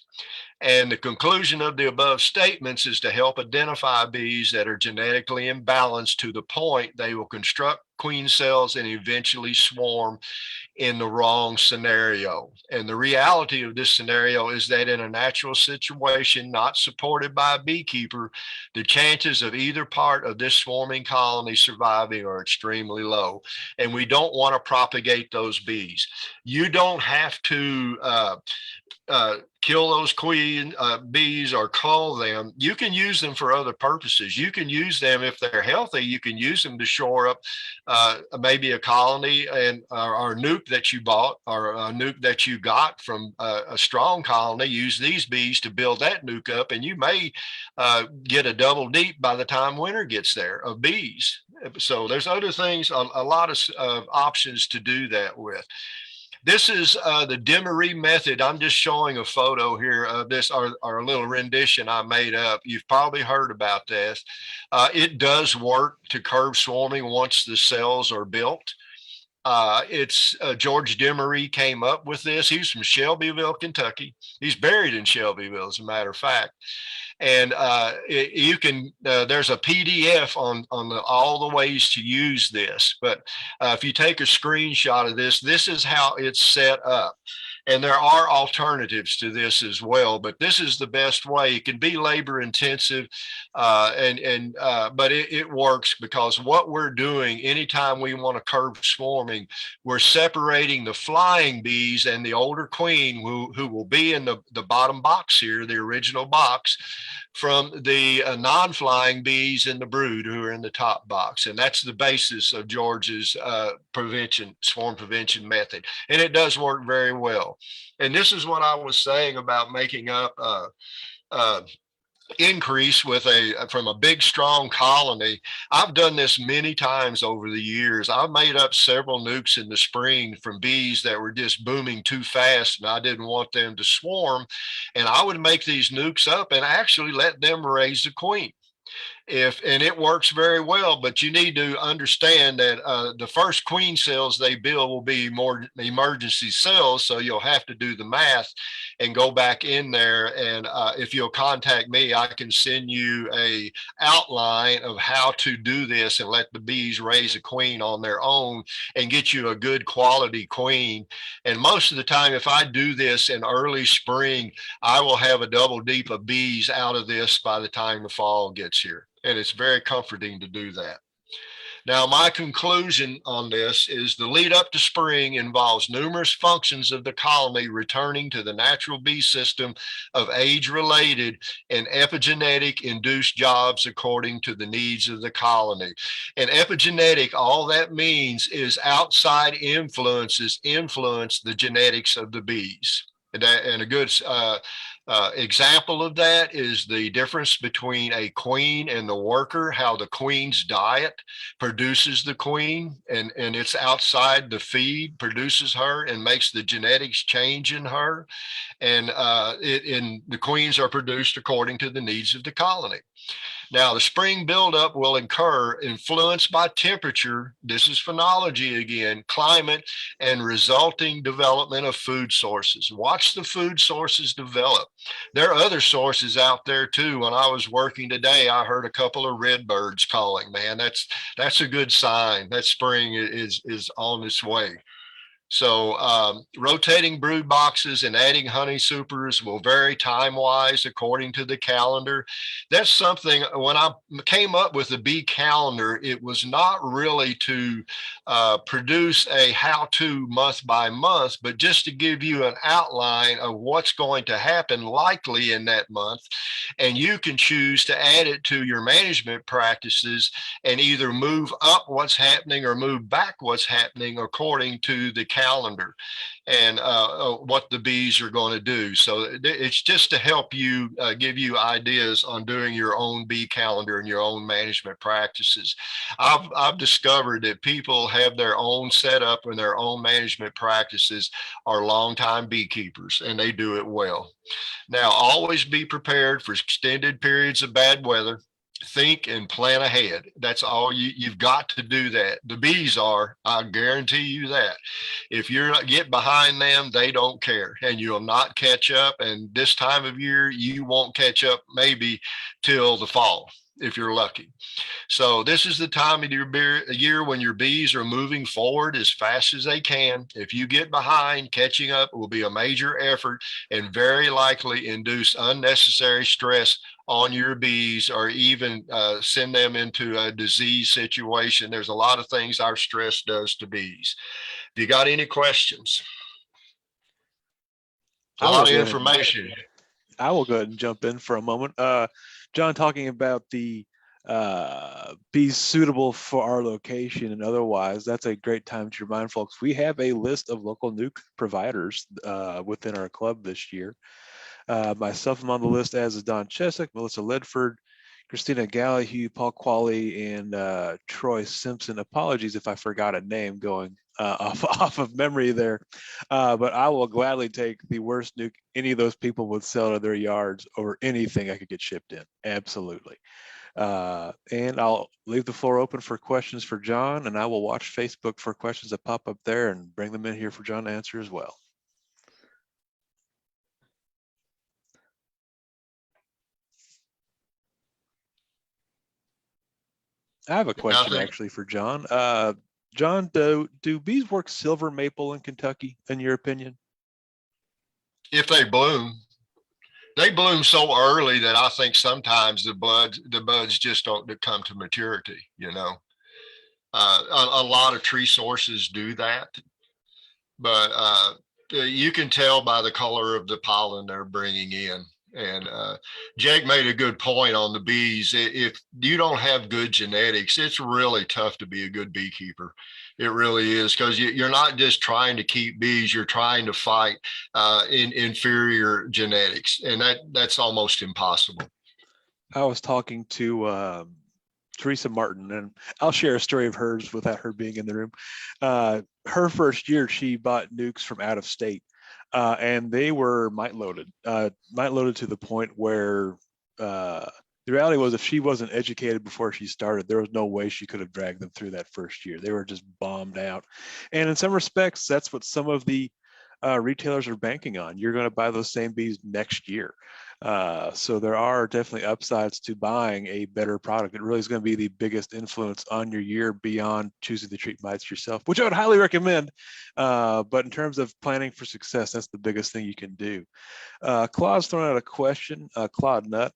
And the conclusion of the above statements is to help identify bees that are genetically imbalanced to the point they will construct queen cells and eventually swarm in the wrong scenario. And the reality of this scenario is that in a natural situation not supported by a beekeeper, the chances of either part of this swarming colony surviving are extremely low. And we don't want to propagate those bees. You don't have to kill those queen bees or cull them. You can use them for other purposes. You can use them if they're healthy. You can use them to shore up maybe a colony and or a nuke that you bought or a nuke that you got from a strong colony. Use these bees to build that nuke up, and you may get a double deep by the time winter gets there of bees. So there's other things, a lot of options to do that with. This is the Demery method. I'm just showing a photo here of this, or a little rendition I made up. You've probably heard about this. It does work to curb swarming once the cells are built. It's George Demery came up with this. He's from Shelbyville, Kentucky. He's buried in Shelbyville, as a matter of fact. And you can there's a PDF on all the ways to use this. But if you take a screenshot of this, this is how it's set up. And there are alternatives to this as well, but this is the best way. It can be labor intensive, but it works, because what we're doing anytime we want to curb swarming, we're separating the flying bees and the older queen who will be in the bottom box here, the original box, from the non-flying bees in the brood who are in the top box. And that's the basis of George's swarm prevention method. And it does work very well. And this is what I was saying about making up increase with from a big strong colony. I've done this many times over the years. I've made up several nukes in the spring from bees that were just booming too fast and I didn't want them to swarm, and I would make these nukes up and actually let them raise the queen. And it works very well, but you need to understand that the first queen cells they build will be more emergency cells, so you'll have to do the math and go back in there, and if you'll contact me, I can send you a outline of how to do this and let the bees raise a queen on their own and get you a good quality queen. And most of the time, if I do this in early spring, I will have a double deep of bees out of this by the time the fall gets here. And it's very comforting to do that. Now, my conclusion on this is the lead up to spring involves numerous functions of the colony returning to the natural bee system of age-related and epigenetic induced jobs according to the needs of the colony. And epigenetic, all that means is outside influences influence the genetics of the bees. And a good example of that is the difference between a queen and the worker, how the queen's diet produces the queen, and it's outside the feed produces her and makes the genetics change in her. And the queens are produced according to the needs of the colony. Now, the spring buildup will occur influenced by temperature. This is phenology again, climate, and resulting development of food sources. Watch the food sources develop. There are other sources out there too. When I was working today, I heard a couple of redbirds calling. Man, that's a good sign that spring is on its way. So rotating brood boxes and adding honey supers will vary time-wise according to the calendar. That's something, when I came up with the bee calendar, it was not really to produce a how-to month by month, but just to give you an outline of what's going to happen likely in that month. And you can choose to add it to your management practices and either move up what's happening or move back what's happening according to the calendar and what the bees are going to do. So it's just to help you, give you ideas on doing your own bee calendar and your own management practices. I've discovered that people have their own setup and their own management practices, are longtime beekeepers, and they do it well. Now, always be prepared for extended periods of bad weather. Think and plan ahead. That's all you've got to do that. The bees are, I guarantee you that. If you're not get behind them, they don't care, and you'll not catch up. And this time of year, you won't catch up maybe till the fall, if you're lucky. So this is the time of your year when your bees are moving forward as fast as they can. If you get behind, catching up will be a major effort and very likely induce unnecessary stress on your bees, or even send them into a disease situation. There's a lot of things our stress does to bees. If you got any questions? A lot of information. I will go ahead and jump in for a moment. John, talking about the bees suitable for our location and otherwise, that's a great time to remind folks we have a list of local nuke providers within our club this year. Myself, I'm on the list, as is Don Chesick, Melissa Ledford, Christina Gallahue, Paul Qualley, and Troy Simpson. Apologies if I forgot a name going off of memory there, but I will gladly take the worst nuke any of those people would sell to their yards over anything I could get shipped in. Absolutely. And I'll leave the floor open for questions for John, and I will watch Facebook for questions that pop up there and bring them in here for John to answer as well. I have a question actually for John. John, do bees work silver maple in Kentucky, in your opinion? If they bloom. They bloom so early that I think sometimes the buds just don't come to maturity, you know. A lot of tree sources do that, but you can tell by the color of the pollen they're bringing in. And Jake made a good point on the bees. If you don't have good genetics, it's really tough to be a good beekeeper. It really is, because you're not just trying to keep bees, you're trying to fight in inferior genetics, and that's almost impossible. I was talking to Teresa Martin, and I'll share a story of hers without her being in the room. Her first year, she bought nukes from out of state, and they were mite loaded to the point where the reality was if she wasn't educated before she started, there was no way she could have dragged them through that first year. They were just bombed out. And in some respects, that's what some of the retailers are banking on. You're going to buy those same bees next year. So there are definitely upsides to buying a better product. It really is going to be the biggest influence on your year beyond choosing to treat mites yourself, which I would highly recommend. But in terms of planning for success, that's the biggest thing you can do. Claude's thrown out a question. Claude Nutt,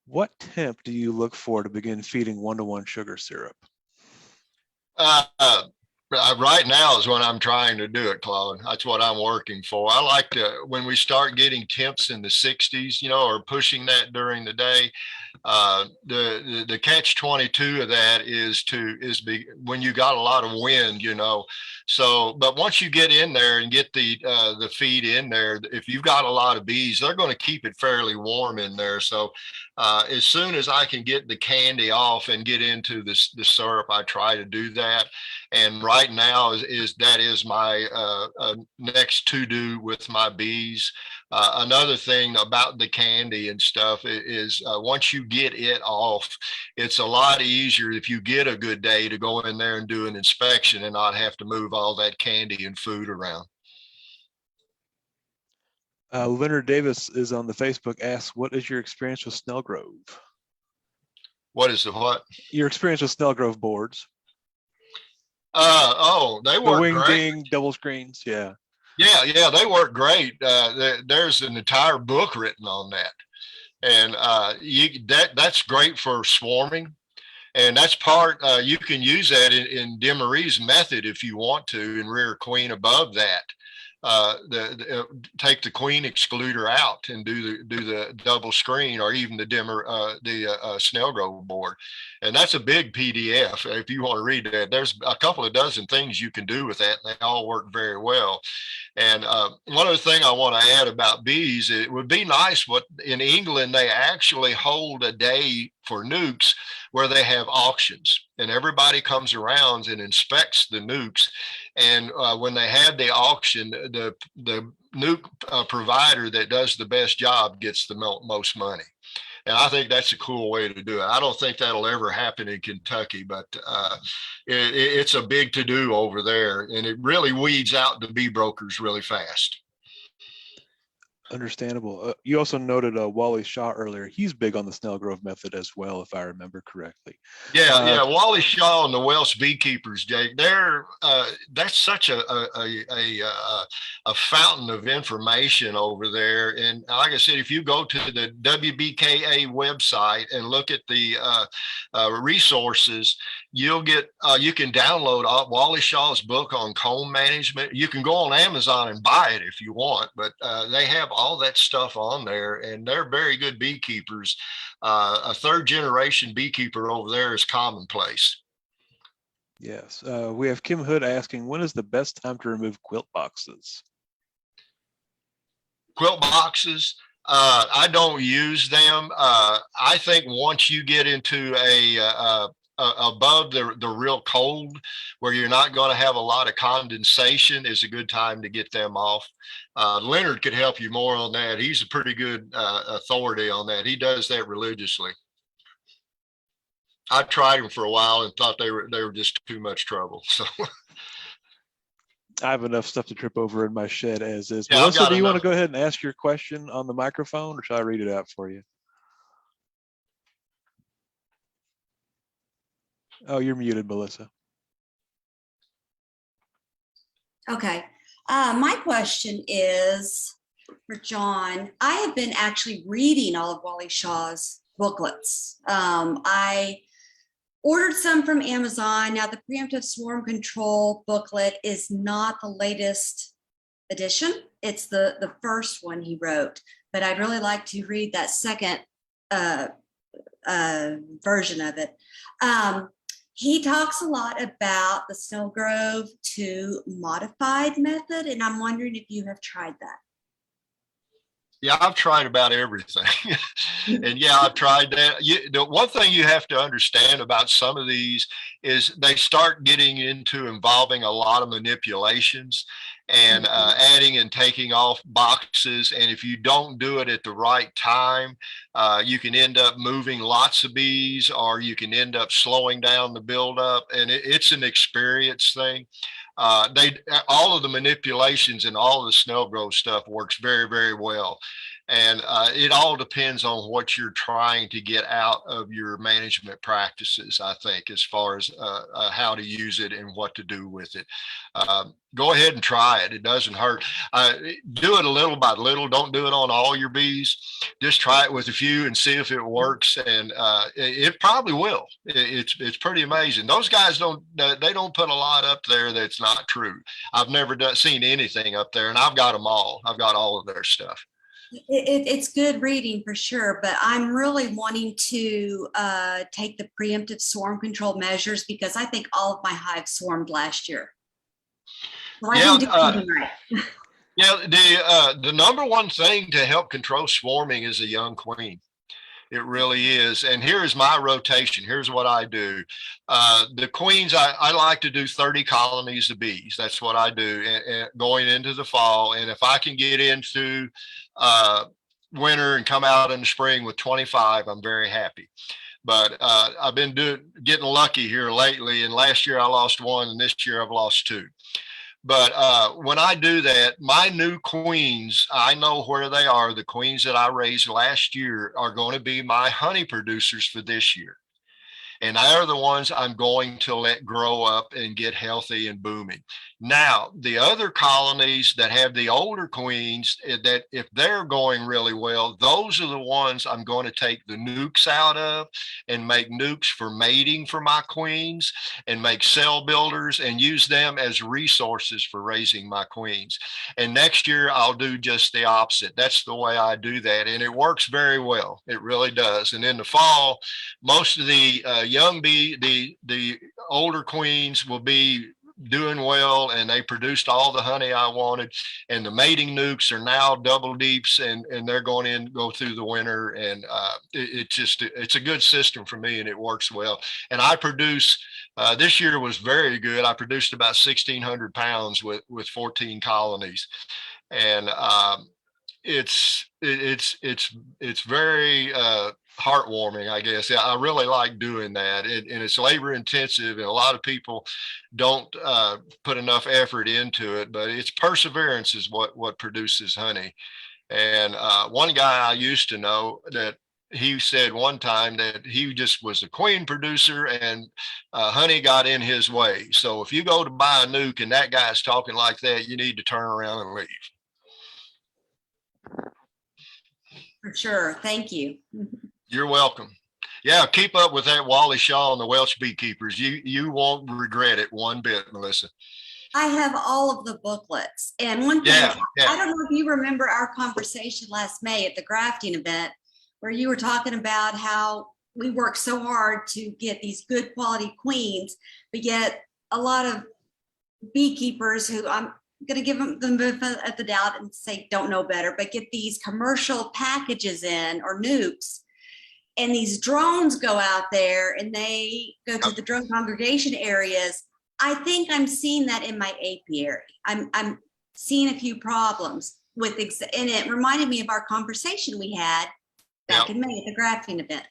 what temp do you look for to begin feeding 1-to-1 sugar syrup? Right now is when I'm trying to do it, Claude. That's what I'm working for. I like to, when we start getting temps in the 60s, or pushing that during the day, the catch 22 of that is when you got a lot of wind, So, but once you get in there and get the feed in there, if you've got a lot of bees, they're going to keep it fairly warm in there. So, as soon as I can get the candy off and get into the syrup, I try to do that. And right now that is my next to do with my bees. Another thing about the candy and stuff is once you get it off, it's a lot easier if you get a good day to go in there and do an inspection and not have to move all that candy and food around. Leonard Davis is on the Facebook, asks, what is your experience with Snellgrove? What is the what? Your experience with Snellgrove boards. They work wing great. Ding double screens, yeah. Yeah, they work great. There's an entire book written on that, and that's great for swarming. And that's part, you can use that in Demarie's method if you want to, and rear queen above that. Take the queen excluder out and do the double screen, or even the Snellgrove board, and that's a big PDF. If you want to read that, there's a couple of dozen things you can do with that, and they all work very well. And one other thing I want to add about bees, it would be nice. What in England they actually hold a day for nukes where they have auctions, and everybody comes around and inspects the nukes. And when they have the auction, the nuke provider that does the best job gets the most money. And I think that's a cool way to do it. I don't think that'll ever happen in Kentucky, but it's a big to do over there, and it really weeds out the bee brokers really fast. Understandable. You also noted Wally Shaw earlier. He's big on the Snellgrove method as well, if I remember correctly. Yeah. Wally Shaw and the Welsh beekeepers, Jake. That's such a fountain of information over there. And like I said, if you go to the WBKA website and look at the resources, you can download Wally Shaw's book on comb management. You can go on Amazon and buy it if you want, but they have all that stuff on there, and they're very good beekeepers. A third generation beekeeper over there is commonplace. Yes. We have Kim Hood asking, when is the best time to remove quilt boxes? Quilt boxes, I don't use them. I think once you get into above the real cold, where you're not going to have a lot of condensation, is a good time to get them off. Leonard could help you more on that. He's a pretty good authority on that. He does that religiously. I tried them for a while and thought they were just too much trouble. So I have enough stuff to trip over in my shed as is. Yeah, Melissa, do you want to go ahead and ask your question on the microphone, or shall I read it out for you? Oh, you're muted, Melissa. Okay. My question is for John. I have been actually reading all of Wally Shaw's booklets. I ordered some from Amazon. Now, the preemptive swarm control booklet is not the latest edition. It's the first one he wrote, but I'd really like to read that second version of it. He talks a lot about the Snellgrove 2 modified method, and I'm wondering if you have tried that. Yeah, I've tried about everything. And yeah, I've tried that. The one thing you have to understand about some of these is they start getting into involving a lot of manipulations and adding and taking off boxes. And if you don't do it at the right time, you can end up moving lots of bees, or you can end up slowing down the buildup. And it's an experience thing. They all of the manipulations and all of the snell growth stuff works very, very well. And it all depends on what you're trying to get out of your management practices, I think, as far as how to use it and what to do with it. Go ahead and try it. It doesn't hurt. Do it a little by little. Don't do it on all your bees. Just try it with a few and see if it works. And it probably will. It's pretty amazing. Those guys they don't put a lot up there that's not true. I've never seen anything up there, and I've got them all. I've got all of their stuff. It's good reading for sure, but I'm really wanting to take the preemptive swarm control measures because I think all of my hives swarmed last year. So the number one thing to help control swarming is a young queen. It really is. And here's my rotation. Here's what I do. The queens, I like to do 30 colonies of bees. That's what I do going into the fall. And if I can get into winter and come out in the spring with 25, I'm very happy. But I've been getting lucky here lately. And last year I lost one, and this year I've lost two. But when I do that, my new queens, I know where they are. The queens that I raised last year are going to be my honey producers for this year. And they're the ones I'm going to let grow up and get healthy and booming. Now, the other colonies that have the older queens, that if they're going really well, those are the ones I'm going to take the nukes out of and make nukes for mating for my queens and make cell builders and use them as resources for raising my queens. And next year, I'll do just the opposite. That's the way I do that. And it works very well. It really does. And in the fall, most of the young bee, the older queens will be doing well, and they produced all the honey I wanted. And the mating nukes are now double deeps, and they're going go through the winter. And it's a good system for me, and it works well. And I produce, this year was very good. I produced about 1,600 pounds with 14 colonies. And it's very heartwarming, I guess. I really like doing that, and it's labor intensive, and a lot of people don't put enough effort into it, but it's perseverance is what produces honey. And one guy I used to know, that he said one time that he just was a queen producer, and honey got in his way. So if you go to buy a nuke and that guy's talking like that, you need to turn around and leave. For sure. Thank you. You're welcome. Yeah, keep up with that Wally Shaw and the Welsh beekeepers. You won't regret it one bit, Melissa. I have all of the booklets. And one thing, I don't know if you remember our conversation last May at the grafting event, where you were talking about how we work so hard to get these good quality queens, but yet a lot of beekeepers who, I'm going to give them the benefit of the doubt and say don't know better, but get these commercial packages in, or nukes, and these drones go out there and they go to the drone congregation areas. I think I'm seeing that in my apiary. I'm seeing a few problems with, and it reminded me of our conversation we had back in May at the grafting event.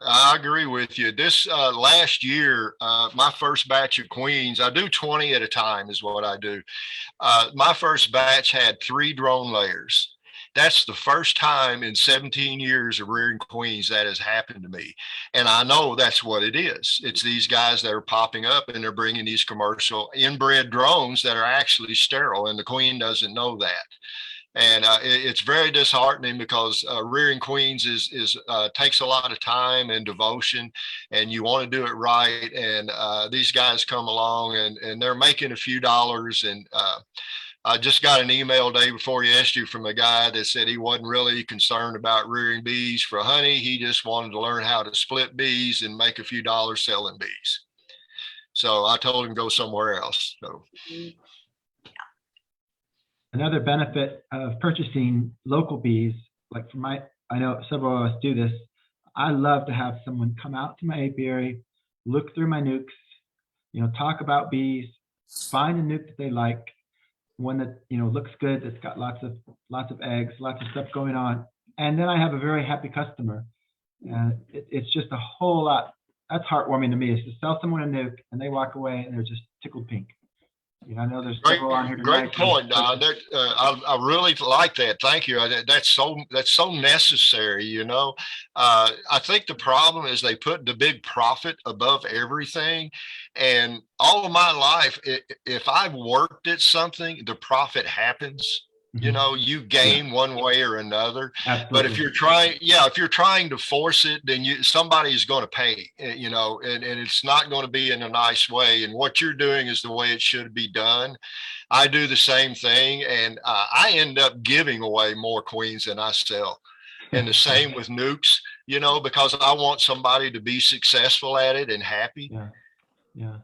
I agree with you. This last year, my first batch of queens, I do 20 at a time is what I do. My first batch had 3 drone layers. That's the first time in 17 years of rearing queens that has happened to me. And I know that's what it is. It's these guys that are popping up, and they're bringing these commercial inbred drones that are actually sterile, and the queen doesn't know that. And it's very disheartening, because rearing queens takes a lot of time and devotion, and you want to do it right. And these guys come along, and they're making a few dollars. And I just got an email day before yesterday from a guy that said he wasn't really concerned about rearing bees for honey. He just wanted to learn how to split bees and make a few dollars selling bees. So I told him to go somewhere else. So. Another benefit of purchasing local bees like I know several of us do this. I love to have someone come out to my apiary, look through my nukes, talk about bees, find a nuke that they like, one that looks good, that's got lots of eggs, lots of stuff going on, and then I have a very happy customer. And it's just a whole lot. That's heartwarming to me, is to sell someone a nuke and they walk away and they're just tickled pink. I know there's several on here tonight. Great point, Don. I really like that. Thank you. That's so necessary. I think the problem is they put the big profit above everything. And all of my life, if I've worked at something, the profit happens. You gain one way or another. Absolutely. But if you're trying to force it, then somebody's going to pay, and it's not going to be in a nice way. And what you're doing is the way it should be done. I do the same thing, and I end up giving away more queens than I sell. And the same with nukes, because I want somebody to be successful at it and happy. Yeah.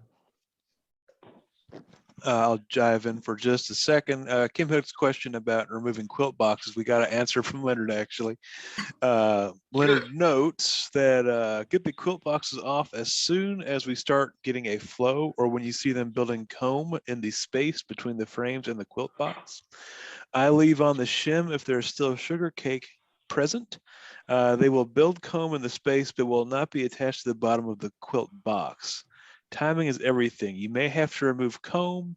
I'll dive in for just a second. Kim Hood's question about removing quilt boxes, we got an answer from Leonard, actually. Leonard notes that get the quilt boxes off as soon as we start getting a flow, or when you see them building comb in the space between the frames and the quilt box. I leave on the shim if there's still sugar cake present. They will build comb in the space, but will not be attached to the bottom of the quilt box. Timing is everything. You may have to remove comb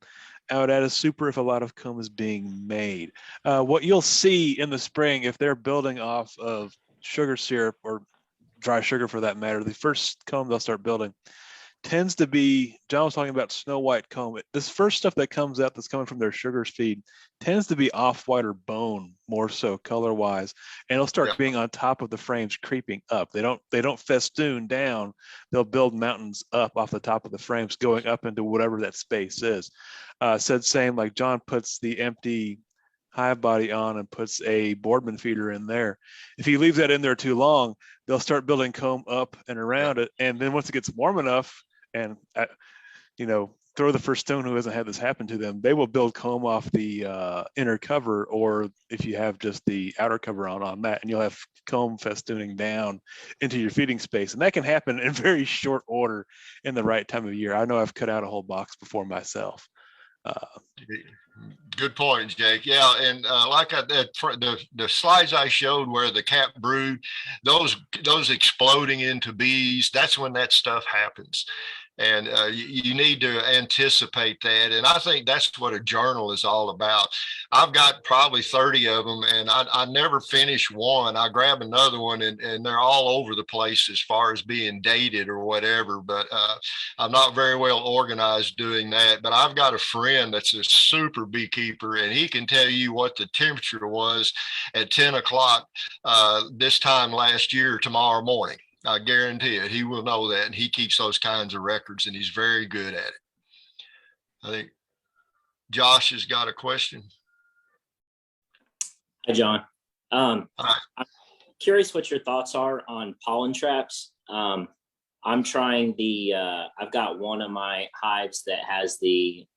out at a super if a lot of comb is being made. What you'll see in the spring, if they're building off of sugar syrup or dry sugar for that matter, the first comb they'll start building tends to be, John was talking about snow white comb. This first stuff that comes out that's coming from their sugar feed tends to be off-white or bone, more so color-wise, and it'll start being on top of the frames, creeping up. They don't festoon down. They'll build mountains up off the top of the frames, going up into whatever that space is. Said same, like John puts the empty hive body on and puts a Boardman feeder in there. If he leaves that in there too long, they'll start building comb up and around it, and then once it gets warm enough, and throw the first stone who hasn't had this happen to them, they will build comb off the inner cover, or if you have just the outer cover on that, and you'll have comb festooning down into your feeding space. And that can happen in very short order in the right time of year. I know I've cut out a whole box before myself. Good point, Jake. Yeah, and like the slides I showed where the cap brood, those exploding into bees, that's when that stuff happens. And you need to anticipate that. And I think that's what a journal is all about. I've got probably 30 of them, and I never finish one. I grab another one, and they're all over the place as far as being dated or whatever. But I'm not very well organized doing that. But I've got a friend that's a super beekeeper, and he can tell you what the temperature was at 10 o'clock this time last year, tomorrow morning. I guarantee it. He will know that, and he keeps those kinds of records, and he's very good at it. I think Josh has got a question. Hi, John. Hi. I'm curious what your thoughts are on pollen traps. I'm trying I've got one of my hives that has the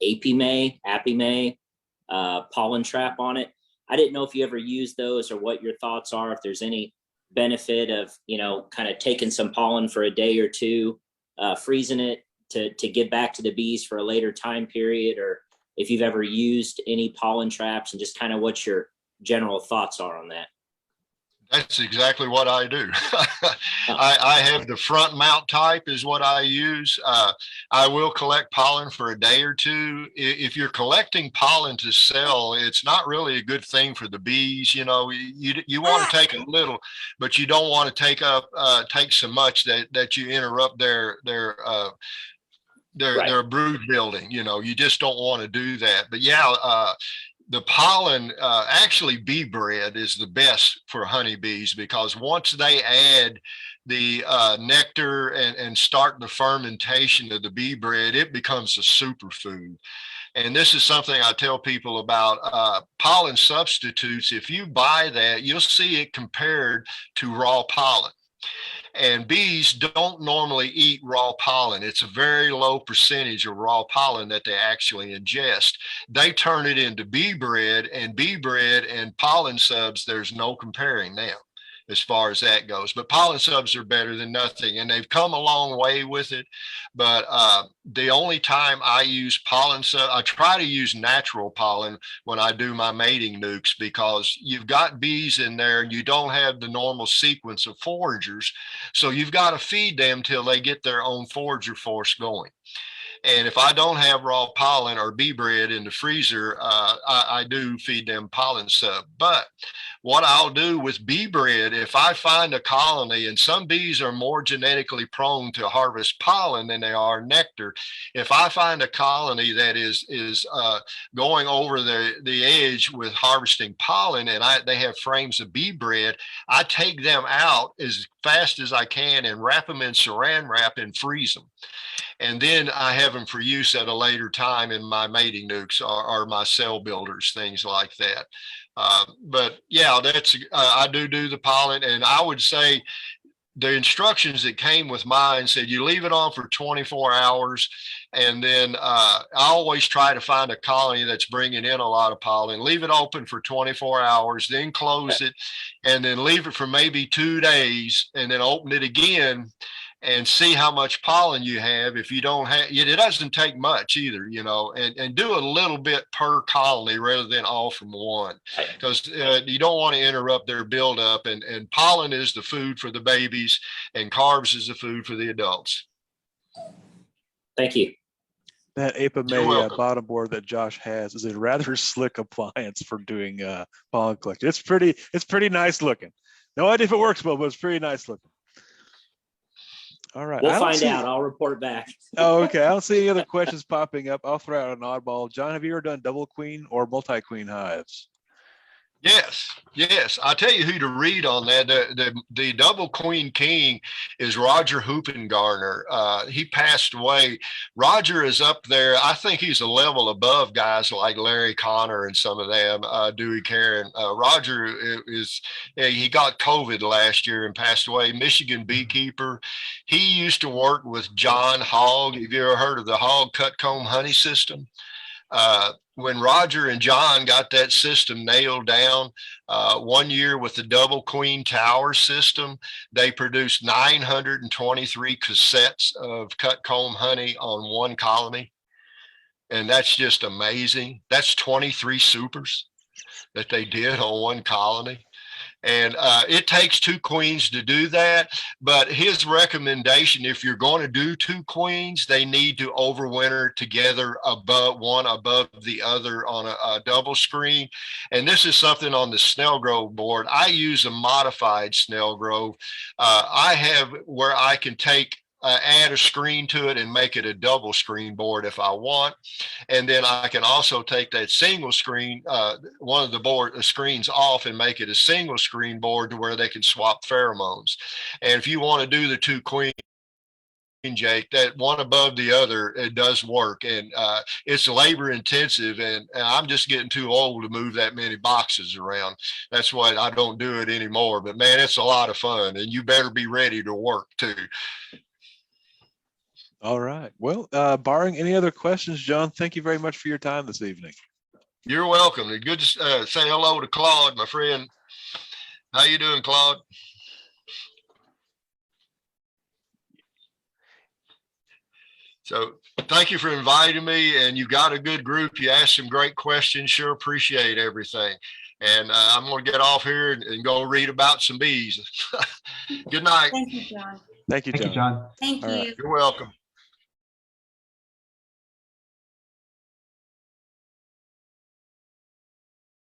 Apime pollen trap on it. I didn't know if you ever used those or what your thoughts are, if there's any benefit of kind of taking some pollen for a day or two, freezing it to get back to the bees for a later time period, or if you've ever used any pollen traps, and just kind of what your general thoughts are on that. That's exactly what I do. I have the front mount type is what I use. I will collect pollen for a day or two. If you're collecting pollen to sell, it's not really a good thing for the bees. You want to take a little, but you don't want to take so much that you interrupt their brood building. You just don't want to do that. But the pollen, actually bee bread is the best for honeybees, because once they add the nectar and start the fermentation of the bee bread, it becomes a superfood. And this is something I tell people about pollen substitutes. If you buy that, you'll see it compared to raw pollen. And bees don't normally eat raw pollen. It's a very low percentage of raw pollen that they actually ingest. They turn it into bee bread, and bee bread and pollen subs, there's no comparing now as far as that goes. But pollen subs are better than nothing, and they've come a long way with it. But the only time I use pollen sub, I try to use natural pollen when I do my mating nukes, because you've got bees in there and you don't have the normal sequence of foragers. So you've got to feed them till they get their own forager force going. And if I don't have raw pollen or bee bread in the freezer, I do feed them pollen sub. But what I'll do with bee bread, if I find a colony, and some bees are more genetically prone to harvest pollen than they are nectar. If I find a colony that is going over the edge with harvesting pollen, and they have frames of bee bread, I take them out as fast as I can and wrap them in saran wrap and freeze them. And then I have them for use at a later time in my mating nukes or my cell builders, things like that. But yeah, that's I do the pollen, and I would say the instructions that came with mine said you leave it on for 24 hours. And then I always try to find a colony that's bringing in a lot of pollen, leave it open for 24 hours, then close it, and then leave it for maybe 2 days, and then open it again and see how much pollen you have. If you don't have it, doesn't take much either, and do a little bit per colony rather than all from one, because you don't want to interrupt their buildup. And pollen is the food for the babies, and carbs is the food for the adults. Thank you. That Apimaye bottom board that Josh has is a rather slick appliance for doing pollen collection. It's pretty nice looking. No idea if it works well, but it's pretty nice looking. All right. We'll find out. I'll report back. Oh, okay. I don't see any other questions popping up. I'll throw out an oddball. John, have you ever done double queen or multi-queen hives? Yes. I'll tell you who to read on that. The double queen king is Roger Hoopengarner. He passed away. Roger is up there. I think he's a level above guys like Larry Connor and some of them, Dewey Karen. Roger he got COVID last year and passed away. Michigan beekeeper. He used to work with John Hogg. Have you ever heard of the Hogg cut comb honey system? When Roger and John got that system nailed down, 1 year with the double queen tower system, they produced 923 cassettes of cut comb honey on one colony. And that's just amazing. That's 23 supers that they did on one colony. And it takes 2 queens to do that. But his recommendation, if you're going to do 2 queens, they need to overwinter together one above the other on a double screen. And this is something on the Snellgrove board. I use a modified Snellgrove. I have where I can add a screen to it and make it a double screen board if I want. And then I can also take that single screen, one of the screens off, and make it a single screen board to where they can swap pheromones. And if you want to do the 2 queen, Jake, that one above the other, it does work. And it's labor intensive, and I'm just getting too old to move that many boxes around. That's why I don't do it anymore. But man, it's a lot of fun, and you better be ready to work too. All right. Well, barring any other questions, John, thank you very much for your time this evening. You're welcome. Good to say hello to Claude, my friend. How you doing, Claude? So thank you for inviting me, and you've got a good group. You asked some great questions. Sure appreciate everything. And I'm going to get off here and go read about some bees. Good night. Thank you, John. Thank you, John. Thank you. You're welcome.